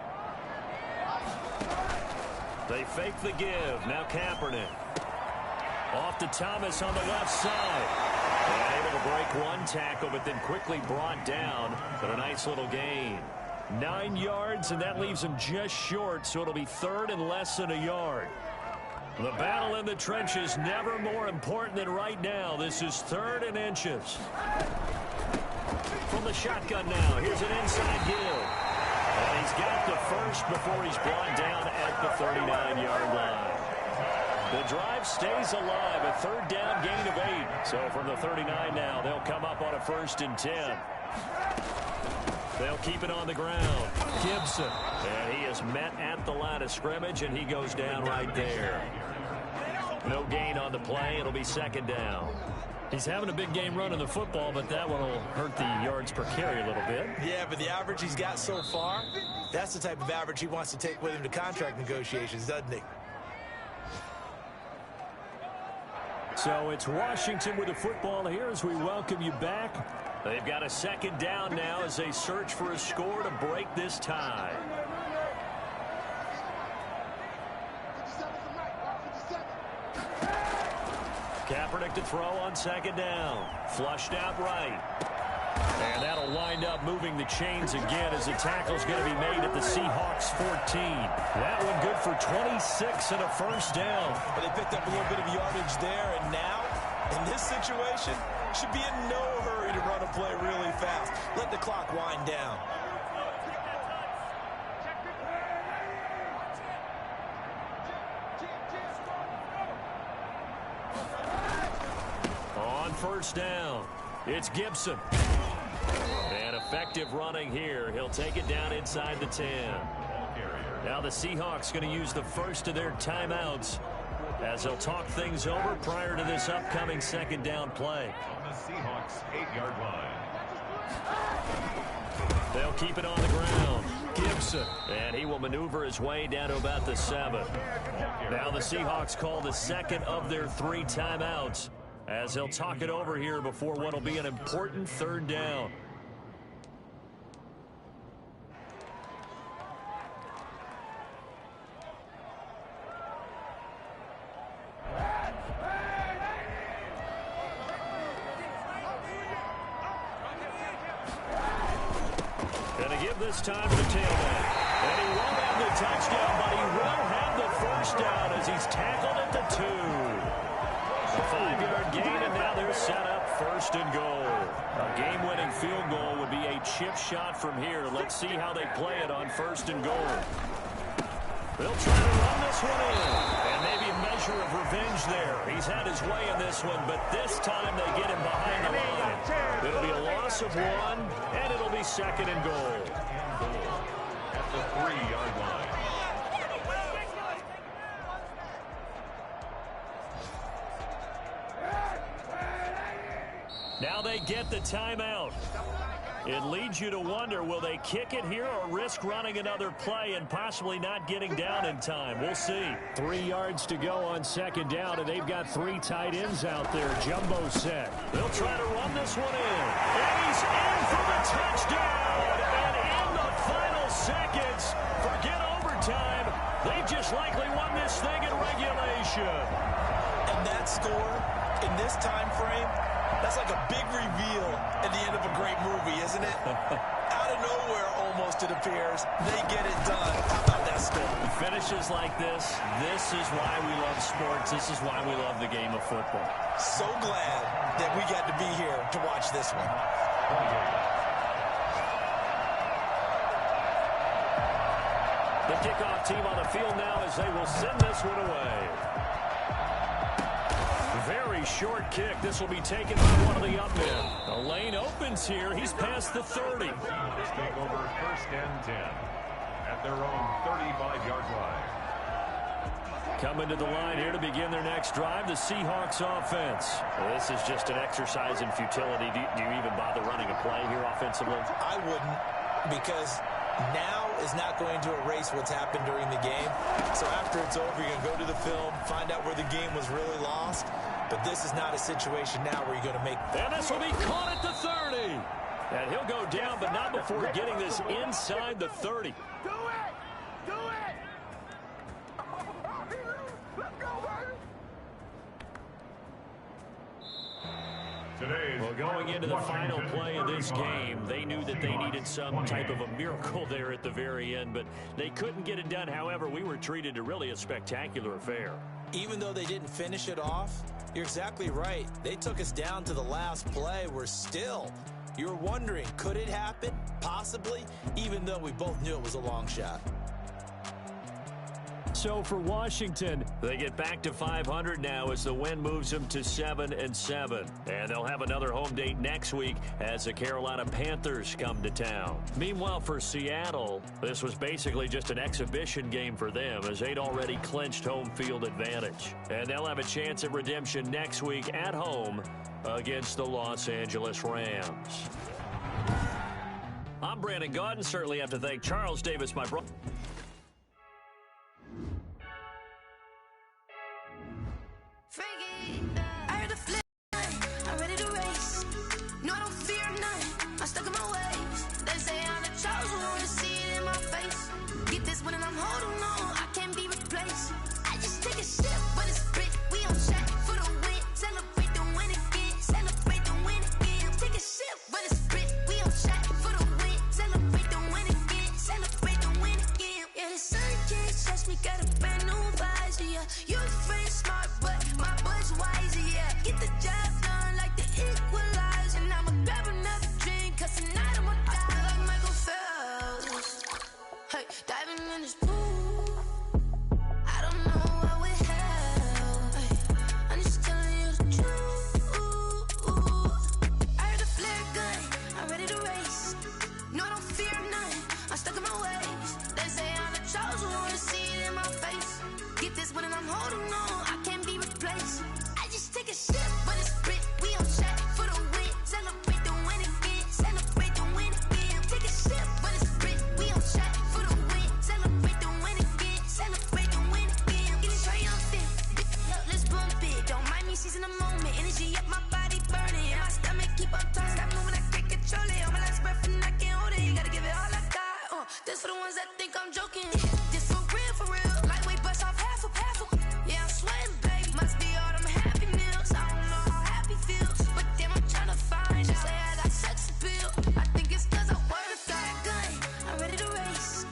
They fake the give. Now Kaepernick. Off to Thomas on the left side. And able to break one tackle, but then quickly brought down. But a nice little gain. 9 yards, and that leaves him just short, so it'll be 3rd and less than a yard. The battle in the trenches never more important than right now. This is 3rd and inches. From the shotgun now, here's an inside give. And he's got the first before he's brought down at the 39-yard line. The drive stays alive, a 3rd down gain of 8. So from the 39 now, they'll come up on a 1st and 10. They'll keep it on the ground. Gibson. And he is met at the line of scrimmage, and he goes down right there. No gain on the play. It'll be 2nd down. He's having a big game running the football, but that one will hurt the yards per carry a little bit. Yeah, but the average he's got so far, that's the type of average he wants to take with him to contract negotiations, doesn't he? So it's Washington with the football here as we welcome you back. They've got a 2nd down now as they search for a score to break this tie. Kaepernick to throw on 2nd down. Flushed out right. And that'll wind up moving the chains again as the tackle's going to be made at the Seahawks 14. That one good for 26 and a 1st down. But they picked up a little bit of yardage there, and now, in this situation, should be in no hurry to run a play really fast. Let the clock wind down. On 1st down, it's Gibson. And effective running here. He'll take it down inside the 10. Now the Seahawks going to use the first of their timeouts as they'll talk things over prior to this upcoming 2nd down play. On the Seahawks 8-yard line. They'll keep it on the ground. Gibson. And he will maneuver his way down to about the 7. Now the Seahawks call the 2nd of their 3 timeouts as they'll talk it over here before what will be an important 3rd down. Gonna give this time to the tailback. And he won't have the touchdown, but he will have the 1st down as he's tackled at the 2. A 5-yard gain, and now they're set up 1st and goal. A game-winning field goal would be a chip shot from here. Let's see how they play it on 1st and goal. They'll try to run this one in. And maybe a measure of revenge there. He's had his way in this one, but this time they get him behind the line. It'll be a loss of 1, and it'll be 2nd and goal. At the 3-yard line. Now they get the timeout. It leads you to wonder, will they kick it here or risk running another play and possibly not getting down in time? We'll see. 3 yards to go on 2nd down, and they've got 3 tight ends out there. Jumbo set. They'll try to run this one in. And he's in for the touchdown. And in the final seconds, forget overtime. They just likely won this thing in regulation. And that score, in this time frame, that's like a big reveal at the end of a great movie, isn't it? Out of nowhere, almost, it appears. They get it done. How about that score? Finishes like this is why we love sports. This is why we love the game of football. So glad that we got to be here to watch this one. The kickoff team on the field now as they will send this one away. Very short kick. This will be taken by one of the up men. The lane opens here. He's past the 30. Seahawks take over 1st and 10 at their own 35-yard line. Coming to the line here to begin their next drive, the Seahawks offense. Well, this is just an exercise in futility. Do you even bother running a play here offensively? I wouldn't, because now is not going to erase what's happened during the game. So after it's over, you're going to go to the film, find out where the game was really lost. But this is not a situation now where you're going to make... And this will be caught at the 30. And he'll go down, but not before getting this inside the 30. Do it! Do it! Let's go, baby! Well, going into the final play of this game, they knew that they needed some type of a miracle there at the very end, but they couldn't get it done. However, we were treated to really a spectacular affair. Even though they didn't finish it off, you're exactly right. They took us down to the last play. We're still. You were wondering, could it happen? Possibly, even though we both knew it was a long shot. So for Washington, they get back to 500 now as the win moves them to 7-7. And they'll have another home date next week as the Carolina Panthers come to town. Meanwhile, for Seattle, this was basically just an exhibition game for them as they'd already clinched home field advantage. And they'll have a chance at redemption next week at home against the Los Angeles Rams. I'm Brandon Gaudin. Certainly have to thank Charles Davis, my brother. I heard the flip, I'm ready to race. No, I don't fear none, I'm stuck in my ways. They say I'm the chosen one, to see it in my face. Get this one and I'm holding on, I can't be replaced. I just take a sip, but it's spit, we on track for the win. Celebrate the win again, celebrate the win again. Take a sip, but it's spit, we on track for the win. Celebrate the win again, celebrate the win again. Yeah, the sun can't touch me, got a brand new visor, yeah. You're friend smart, but my bud's wiser, yeah. Get the job done like the equalizer. And I'ma grab another drink, cause tonight I'ma die. I feel like Michael Phelps. Hey, diving in this pool. I don't know what would help. Hey, I'm just telling you the truth. I heard a flare gun, I'm ready to race. No, I don't fear none, I'm stuck in my ways. They say I'm the chosen one, to see it in my face. Get this one and I'm holding on, I can't be replaced. I just take a sip, but it's spit, we on track for the win. Celebrate the win again, celebrate the win again. Take a sip, but it's spit, we on track for the win. Celebrate the win again, celebrate the win again. Get it triumphant, look, let's bump it. Don't mind me seizing the moment, energy up my body burning. And my stomach keep on turning, stop moving, I can't control it. On my last breath and I can't hold it, you gotta give it all I got. This for the ones that think I'm joking. This for real, lightweight bust off half a. Yeah, I'm sweating, baby. Must be all them happy meals. I don't know how happy feels, but damn, I'm trying to find out. Say I got sex appeal. I think it's cause I work a gun. I'm ready to race.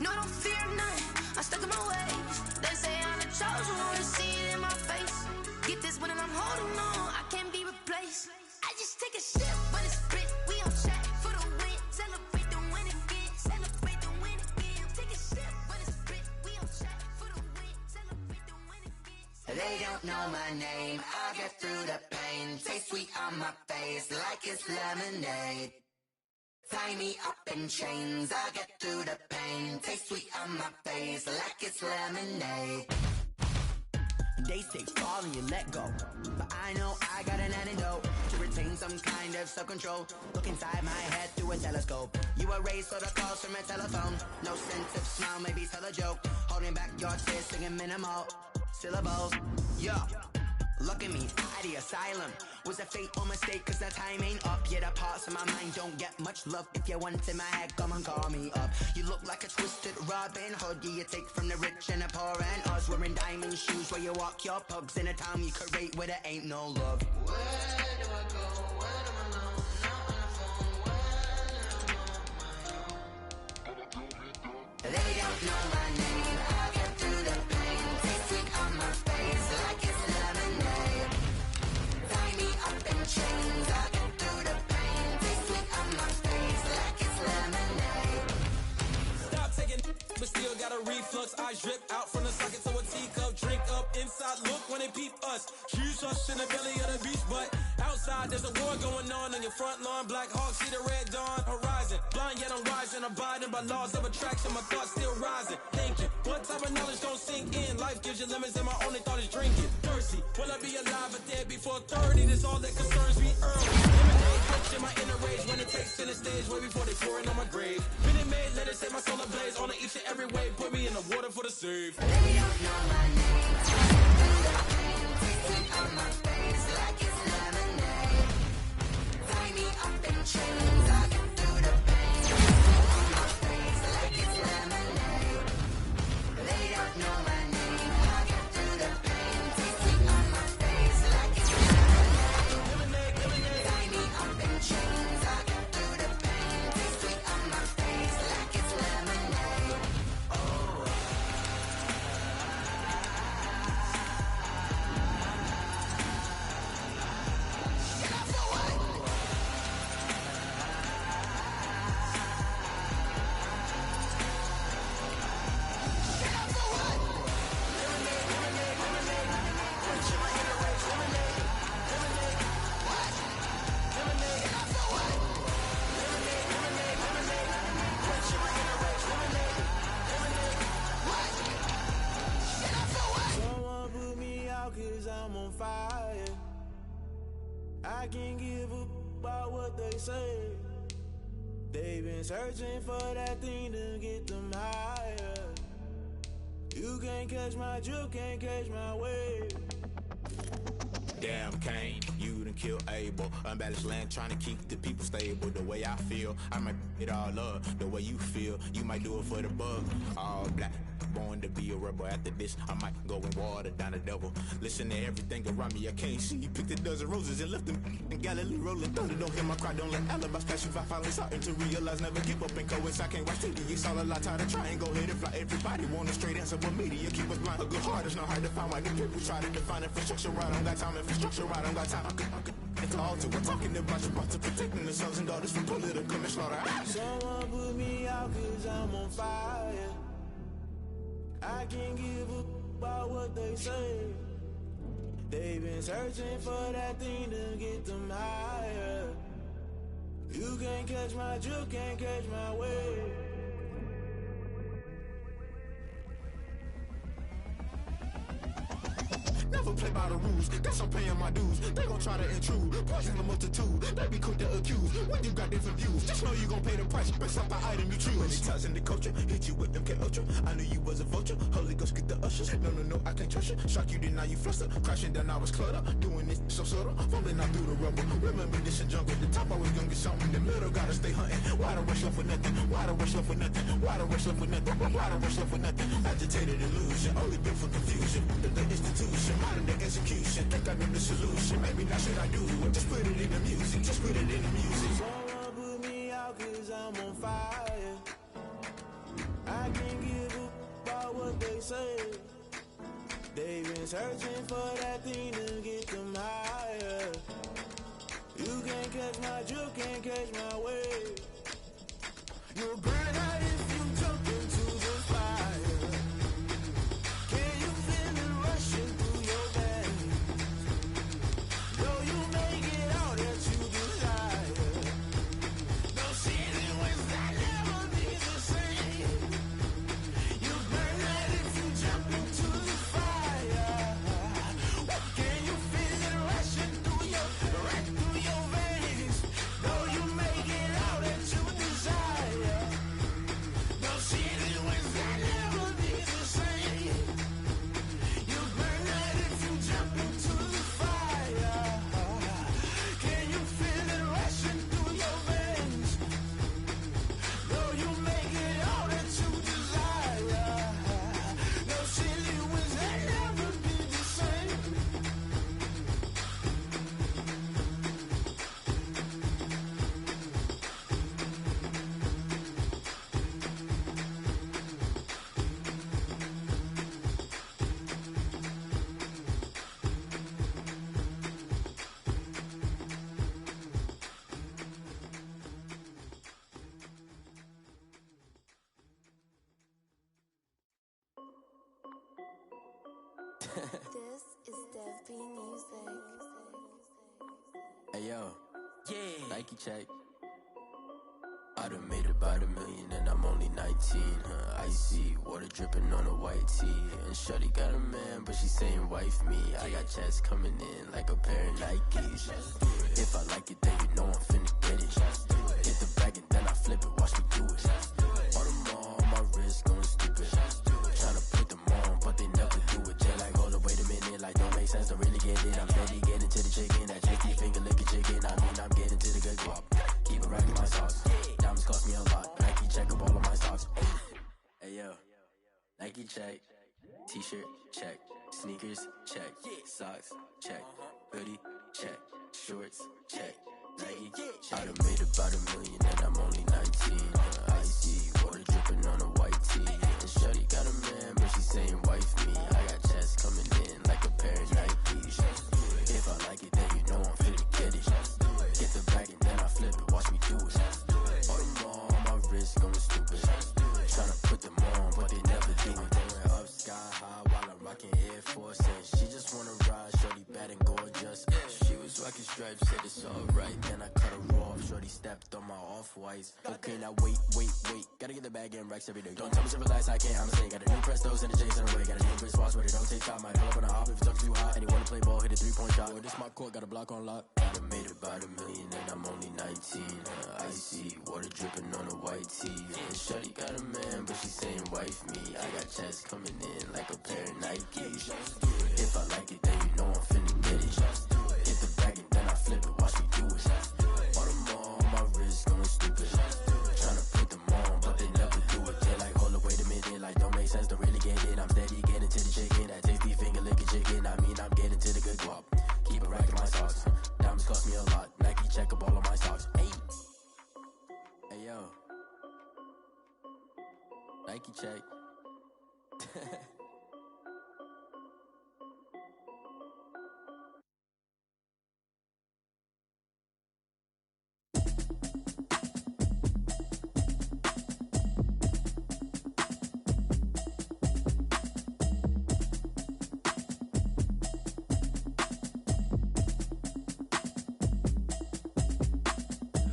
No, I don't fear none. I'm stuck in my ways. They say I'm the chosen one, to see it in my face. Get this one and I'm holding on, I can't be replaced. I just take a sip, but it's spit. We on track for the win. Celebrate the win again. Celebrate the win again. Take a sip, but it's spit. We on track for the win. Celebrate the win again. They don't know my name, I'll get through the pain. Taste sweet on my face like it's lemonade. Tie me up in chains, I'll get through the pain. Taste sweet on my face like it's lemonade. They say fall and you let go, but I know I got an antidote to retain some kind of self-control. Look inside my head through a telescope. You erase all the calls from a telephone. No sense of smile, maybe tell a joke. Holding back your tears, singing minimal syllables. Yo, look at me, out the asylum. Was a fate or mistake, cause the time ain't up. Yeah, the parts of my mind don't get much love. If you want in my head, come and call me up. You look like a twisted Robin Hood. Yeah, you take from the rich and the poor and us. Wearing diamond shoes where you walk your pugs in a town you create where there ain't no love. Where do I go? When I'm alone? Not on the phone. When I'm on my own. They don't know my name. I'll get through the pain. Taste sweet on my face like it's lemonade. Tie me up in chains. I'll get through the pain. Taste sweet on my face like it's lemonade. Stop taking, but still got a reflux. Eyes drip out from the socket to a teacup. Drink up inside, look when they peep us. Choose us in the belly of the beach, but outside there's a war going on your front lawn. Black Hawk see the red dawn horizon. Blind yet I'm rising, abiding by laws of attraction. My thoughts still rising. Thinking, what type of knowledge don't sink in? Life gives you lemons and my only thought is drinking. Thirsty, will I be alive or dead before 30? That's all that concerns me early. Lemonade, coach in my inner rage when it takes center stage way before they pour it on my grave. Been it made, let it set my soul ablaze. On each and every way, put me in the water for the save. They don't know my name. I get through the pain. Taste sweet on my face like it's lemonade. Tie me up in chains. I get through the pain. On my face like it's lemonade. They don't know my name. I get through the pain. Tasty on my face like it's lemonade. Tie me up in chains. I get through the pain. Tasty on my face like it's lemonade. Someone put me out 'cause I'm on fire. I can't give a about what they say. They've been searching for that thing to get them higher. You can't catch my drift, can't catch my wave. Damn Kane, you done killed Abel. Unbalanced land trying to keep the people stable. The way I feel, I might it all up. The way you feel, you might do it for the bug. All black, born to be a rebel. After this, I might go and water down the devil. Listen to everything around me, I can't see. Picked a dozen roses and left them in Galilee rolling thunder. Don't hear my cry, don't let alibis pass you. I finally starting to realize, never give up and coincide. I can't watch TV, it's all a lot. Tired of trying, go ahead and fly. Everybody want a straight answer, but media keep us blind. A good heart is not hard to find. Why the people try to define infrastructure right? I don't got time, infrastructure right, I don't got time. I could it's all to we're talking about your to protecting the sons and daughters from political manslaughter. Someone put me out 'cause I'm on fire. I can't give a about what they say. They've been searching for that thing to get them higher. You can't catch my drift, can't catch my wave. Never play by the rules, guess I'm paying my dues. They gon' try to intrude, poison the multitude. They be quick to accuse, when you got different views. Just know you gon' pay the price, based off the item you choose. Many ties in the culture, hit you with MK Ultra. I knew you was a vulture, Holy Ghost get the ushers. No, I can't trust you. Shock you, then now you fluster. Crashing down, I was cluttered. Doing this so subtle, fumbling out through the rubble. Remember this a jungle, the top always gonna get something. In the middle, gotta stay hunting. Why the rush left with nothing? Why the rush left with nothing? Why the rush left with nothing? Why the rush left with nothing? Agitated illusion, only built for confusion. The institution, modern day execution. Think I know the solution. Maybe not should I do it? Just put it in the music. Just put it in the music. Someone put me out 'cause I'm on fire. I can't give a about what they say. They've been searching for that thing to get them higher. You can't catch my drift, can't catch my wave. You'll burn out if you jump into the fire. Can you feel it rushing through your veins? Though you make it all that you desire. No ceiling was that never be the same. You burn out if you jump into the fire. Can you feel it rushing through your veins? Though you make it all that you desire. No ceiling was that never be the same. You burn out if you jump into the fire. Can you feel it rushing through your veins? Though you make it all that you desire. No ceiling was that never be the same. This is Dev B Music. Hey yo, Nike check. I done made about $1 million and I'm only 19. Icy water dripping on a white tee. And shorty got a man, but she saying wife me. I got checks coming in like a pair of Nikes. If I like it, then you know I'm finna get it. Hit the bag and then I flip it, watch me do it. All them on my wrist going stupid. Tryna put them on, but they never do it. Just like, hold up, wait a minute, like don't make sense, don't really get it. I'm steady getting to the chicken, that chicky finger licking chicken. I mean, I'm getting to the good guap. Keep Nike check, t-shirt check, sneakers check, socks check, hoodie check, shorts check, Nike. I done made about $1 million and I'm only 19. Icy water dripping on a white tee. And shorty got a man, but she saying wife me. I got checks coming in like a pair of Nikes. If I like it, then you know I'm finna get it. Get the bag and then I flip it, watch me do it. All them all on my wrist going stupid. Tryna put them on, but they never do it. Going up sky high while I'm rocking Air Force. And she just wanna ride, shorty bad and gorgeous. She was rocking stripes, said it's alright. Then I cut her off, shorty stepped on my off-whites. Okay, now wait. Gotta get the bag and racks every day. Don't tell me to relax, I can't, I'm saying. Got a new Prestos and a J's in a way. Got a new wristwatch, but it don't take time. I pull up on a hop if it talks too hot. And you wanna play ball, hit a 3-point shot. Or this my court, got a block on lock. I done made about $1 million and I'm only 19. Icy water dripping on a white tee. And shorty got a man, but she saying wife me. I got checks coming in like a pair of Nikes. If I like it, then you know I'm finna get it. Get the bag and then I flip it, watch me do it. All them all on my wrist going stupid. Tryna put them on, but they never do it. They like, hold up, wait a minute, like don't make sense, don't really get it. I'm steady getting to the chicken, that tasty finger licking chicken. I mean, I'm getting to the good guap. Keep it racking my socks. Diamonds cost me a lot. Nike check up all of my socks. Hey yo. Nike check.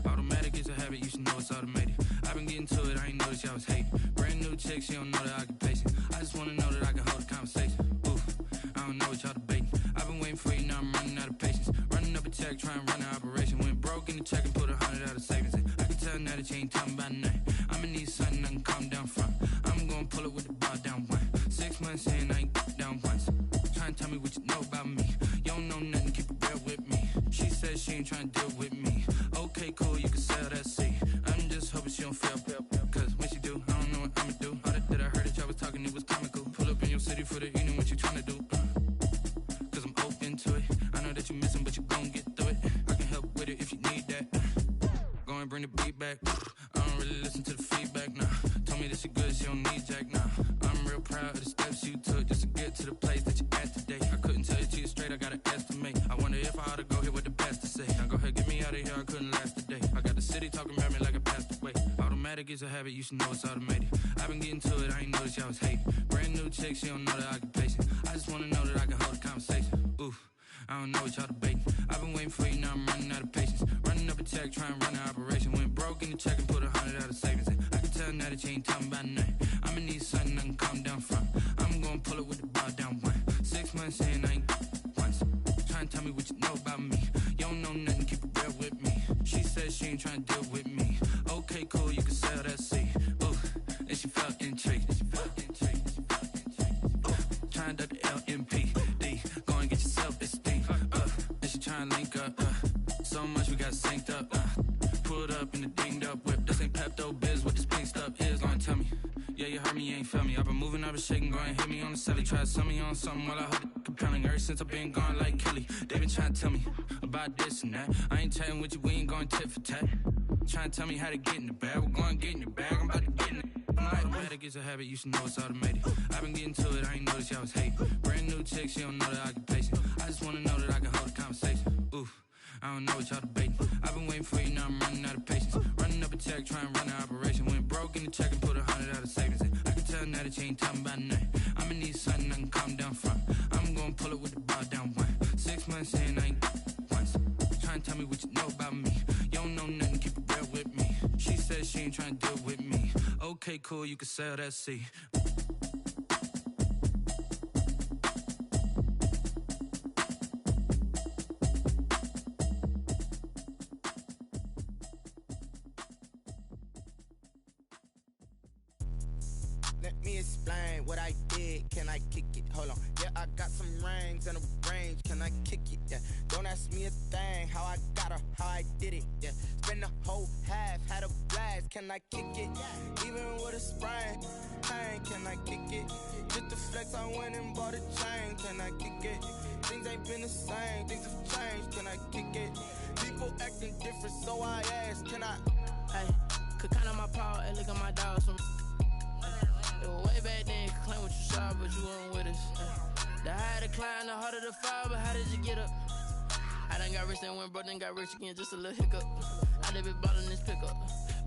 Automatic is a habit, you should know it's automated. I've been getting to it, I ain't noticed y'all was hating. Brand new chick, she don't know the occupation. I just wanna know that I can hold a conversation. Oof, I don't know what y'all debating. I've been waiting for you, now I'm running out of patience. Running up a check, trying to run an operation. Went broke in the check and put 100 out of savings in. I can tell now that you ain't talking about nothing. I'ma need something I can calm down from. I'm gonna pull it with the bar down one. 6 months in, I ain't down once. Trying to tell me what you know about me. You don't know nothing, keep it real with me. She said she ain't trying to deal with me. Okay, cool, you can sell that seat. I'm just hoping she don't fail. Cause when she do, I don't know what I'ma do. All that I heard that y'all was talking, it was comical. Pull up in your city for the evening, what you trying to do? Cause I'm open to it. I know that you missing, but you gon' get through it. I can help with it if you need that. Go and bring the beat back. I don't really listen to the feedback, nah. Told me that she good, she don't need jack, nah. I'm real proud of the steps you took just to get to the place that you at today. I couldn't tell you to you straight, I gotta estimate. I wonder if I ought to go here with the best to say. Now go ahead, get me out of here, I couldn't last a day. I got the city talking about me like I passed away. Automatic is a habit, you should know it's automated. I've been getting to it, I ain't noticed y'all was hating. Brand new chick, she don't know the occupation. I just wanna know that I can hold a conversation. Oof, I don't know what y'all debating. I've been waiting for you, now I'm running out of patience. Running up a check, trying to run an operation. Went broke in the check and put 100 out of savings in. I can tell now that you ain't talking about nothing. I'ma need something I can calm down from. I'm gonna pull it with the bar down one. 6 months in, I ain't once. Trying to tell me what you know about me. You don't know nothing, keep it real with me. She said she ain't trying to deal with me. Okay, cool, you can sell that seat. Ooh, and she felt intrigued. Trying to the LMPD. Go and get your self-esteem. And she trying to link up. So much we got synced up. Pulled up in the dinged up whip. This ain't Pepto-Biz, what this pink stuff is. Go and tell me. Yeah, you heard me, you ain't felt me. I've been moving, I've been shaking, go and hit me on the celly. Try to sell me on something while I hold it compelling. Ever since I've been gone like Kelly, they been trying to tell me about this and that. I ain't chatting with you, we ain't going tit for tat. Trying to tell me how to get in the bag. We're going to get in your bag, I'm about to get in it. Automatic is a habit, you should know it's automated. I've been getting to it, I ain't noticed y'all was hating. Brand new chick, she don't know the occupation. I just wanna know that I can hold a conversation. Oof, I don't know what y'all debating. I've been waiting for you, now I'm running out of patience. Running up a check, trying to run an operation. Went broke in the check and put 100 out of savings in. I can tell now that you ain't talking about nothing. I'ma need something I can calm down from. I'm gonna pull it with the bar down one. 6 months in, I ain't once. Trying to tell me what you know about me. You don't know nothing, keep it real with me. She said she ain't trying to deal with me. Okay, cool, you can sell that seat. me explain what I did. Can I kick it? Hold on. Yeah, I got some rings and a range. Can I kick it? Yeah. Don't ask me a thing. How I got her, how I did it. Yeah. Spend the whole half, had a blast. Can I kick it? Even with a sprain, pain. Can I kick it? Just to flex, I went and bought a chain. Can I kick it? Things ain't been the same. Things have changed. Can I kick it? People acting different, so I ask. Can I? Hey, could count on my power and look at my dogs from. It was way back then, could claim what you saw, but you weren't with us. The higher the climb, the harder the fall, but how did you get up? I done got rich and went broke, then got rich again, just a little hiccup. I done been bought in this pickup.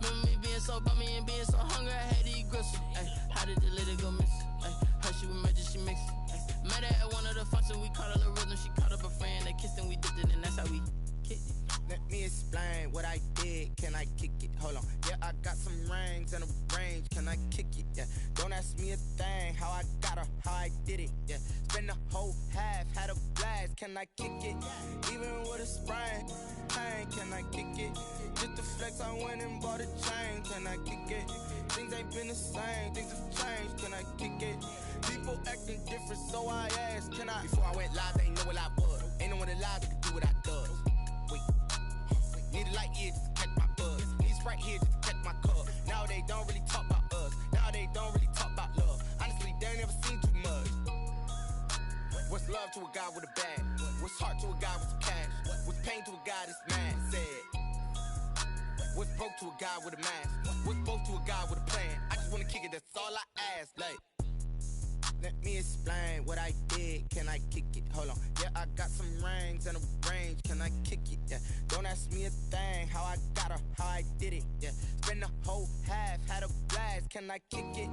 Remember me being so bummy and being so hungry, I had to eat gristle. Ay, how did the lady go miss? Ay, her she was magic, she mixed. Met her at one of the functions, we caught a little rhythm, she caught up a friend, they kissed and we dipped it, and that's how we kicked it. Let me explain what I did. Can I kick it? Hold on. Yeah, I got some rings and a range. Can I kick it? Yeah. Don't ask me a thing. How I got her, how I did it. Yeah. Spend the whole half, had a blast. Can I kick it? Even with a sprain, pain. Can I kick it? Just to flex, I went and bought a chain. Can I kick it? Things ain't been the same. Things have changed. Can I kick it? People acting different, so I ask. Can I? Before I went live, they ain't know what I was. Ain't no one alive that could do what I does. Wait. Need a light here just to catch my buzz. Need Sprite here just to catch my cup. Now they don't really talk about us. Now they don't really talk about love. Honestly, they ain't never seen too much. What's love to a guy with a bag? What's heart to a guy with some cash? What's pain to a guy that's mad? Said. What's broke to a guy with a mask? What's broke to a guy with a plan? I just wanna kick it, that's all I ask. Like, let me explain what I did. Can I kick it? Hold on. Yeah, I got some rings and a range. Can I kick it? Yeah. Don't ask me a thing. How I got her, how I did it. Yeah. Spend the whole half, had a blast. Can I kick it?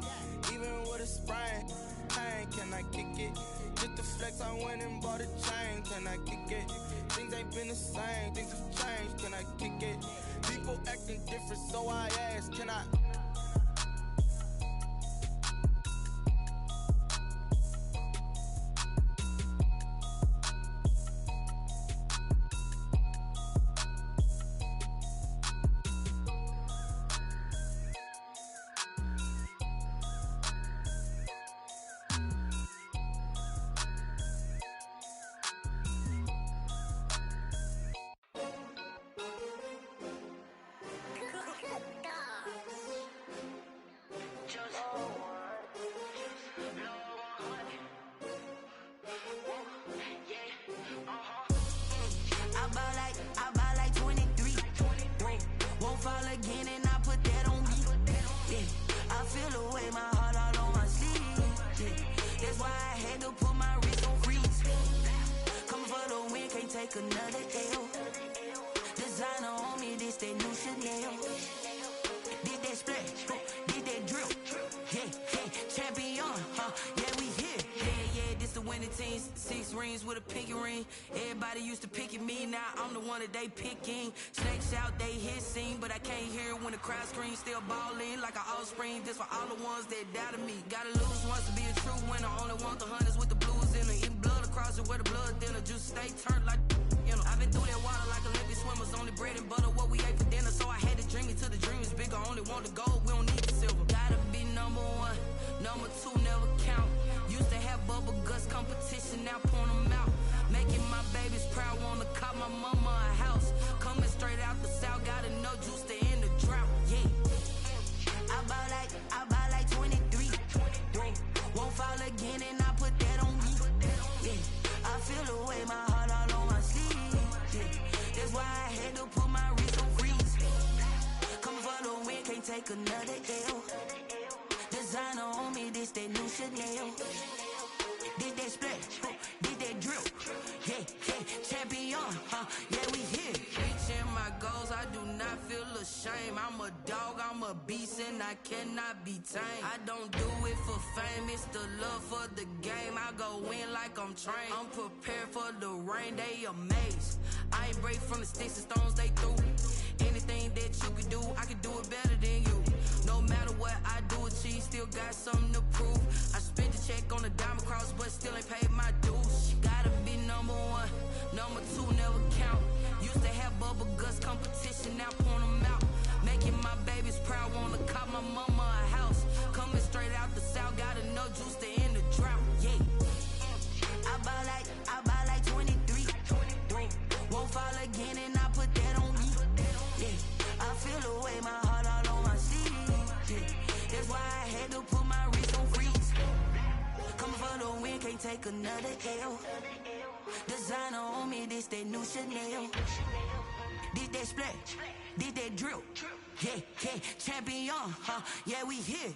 Even with a sprain, pain. Can I kick it? Just to flex, I went and bought a chain. Can I kick it? Things ain't been the same. Things have changed. Can I kick it? People acting different, so I ask. Can I? I buy like 23. Won't fall again and I put that on me. Yeah, I feel the way my heart all on my sleeve. Yeah, that's why I had to put my wrist on freeze. Coming for the win, can't take another L. Designer on me, this that new Chanel. Did that splash, did that drill. Yeah, champion, yeah, we here. Yeah, this the winning team. 6 rings with a pinky ring. Everybody used to pick at me, now I'm the one that they picking. Snakes out, they hissing, but I can't hear it when the crowd screams. Still balling like an offspring. This for all the ones that doubted me. Gotta lose once to be a true winner. Only want the hunters with the blues in it. Eating blood across it where the blood thinner. Juice stay turned like, you know. I've been through that water like Olympic swimmers. Only bread and butter, what we ate for dinner. So I had to dream it till the dream is bigger. Only want the gold, we don't need the silver. Gotta be number 1, number 2 never count. Used to have bubble guts competition, now point them out. Making my babies proud, wanna cop my mama a house. Coming straight out the south, gotta know juice to end the drought. Yeah, I buy like 23. Won't fall again and I put that on me. Yeah, I feel the way my heart all on my sleeve. Yeah, that's why I had to put my wrist on freeze. Coming for the win, can't take another L. Designer on me, this that new Chanel. Did that splash, did that drill. Yeah, champion, yeah, we here. Reaching my goals, I do not feel ashamed. I'm a dog, I'm a beast, and I cannot be tamed. I don't do it for fame, it's the love for the game. I go in like I'm trained. I'm prepared for the rain, they amazed. I ain't break from the sticks and stones they threw. Anything that you can do, I can do it better than you. No matter what I do, achieve, still got something to prove. I spent the check on the diamond cross, but still ain't paid my dues. Gotta be number 1, number 2 never count. Used to have bubble guts competition, now point them out. Making my babies proud, wanna cop my mama a house. Coming straight out the south, got enough juice to end the drought. Yeah. I buy like 23. Won't fall again and I put that on me. Yeah. I feel the way, my heart all on my sleeve. Yeah. That's why I had to put my wrist on freeze. Coming for the win, can't take another L. Designer on me, this that new Chanel. This that splash, this that drill. Yeah, champion, yeah, we here.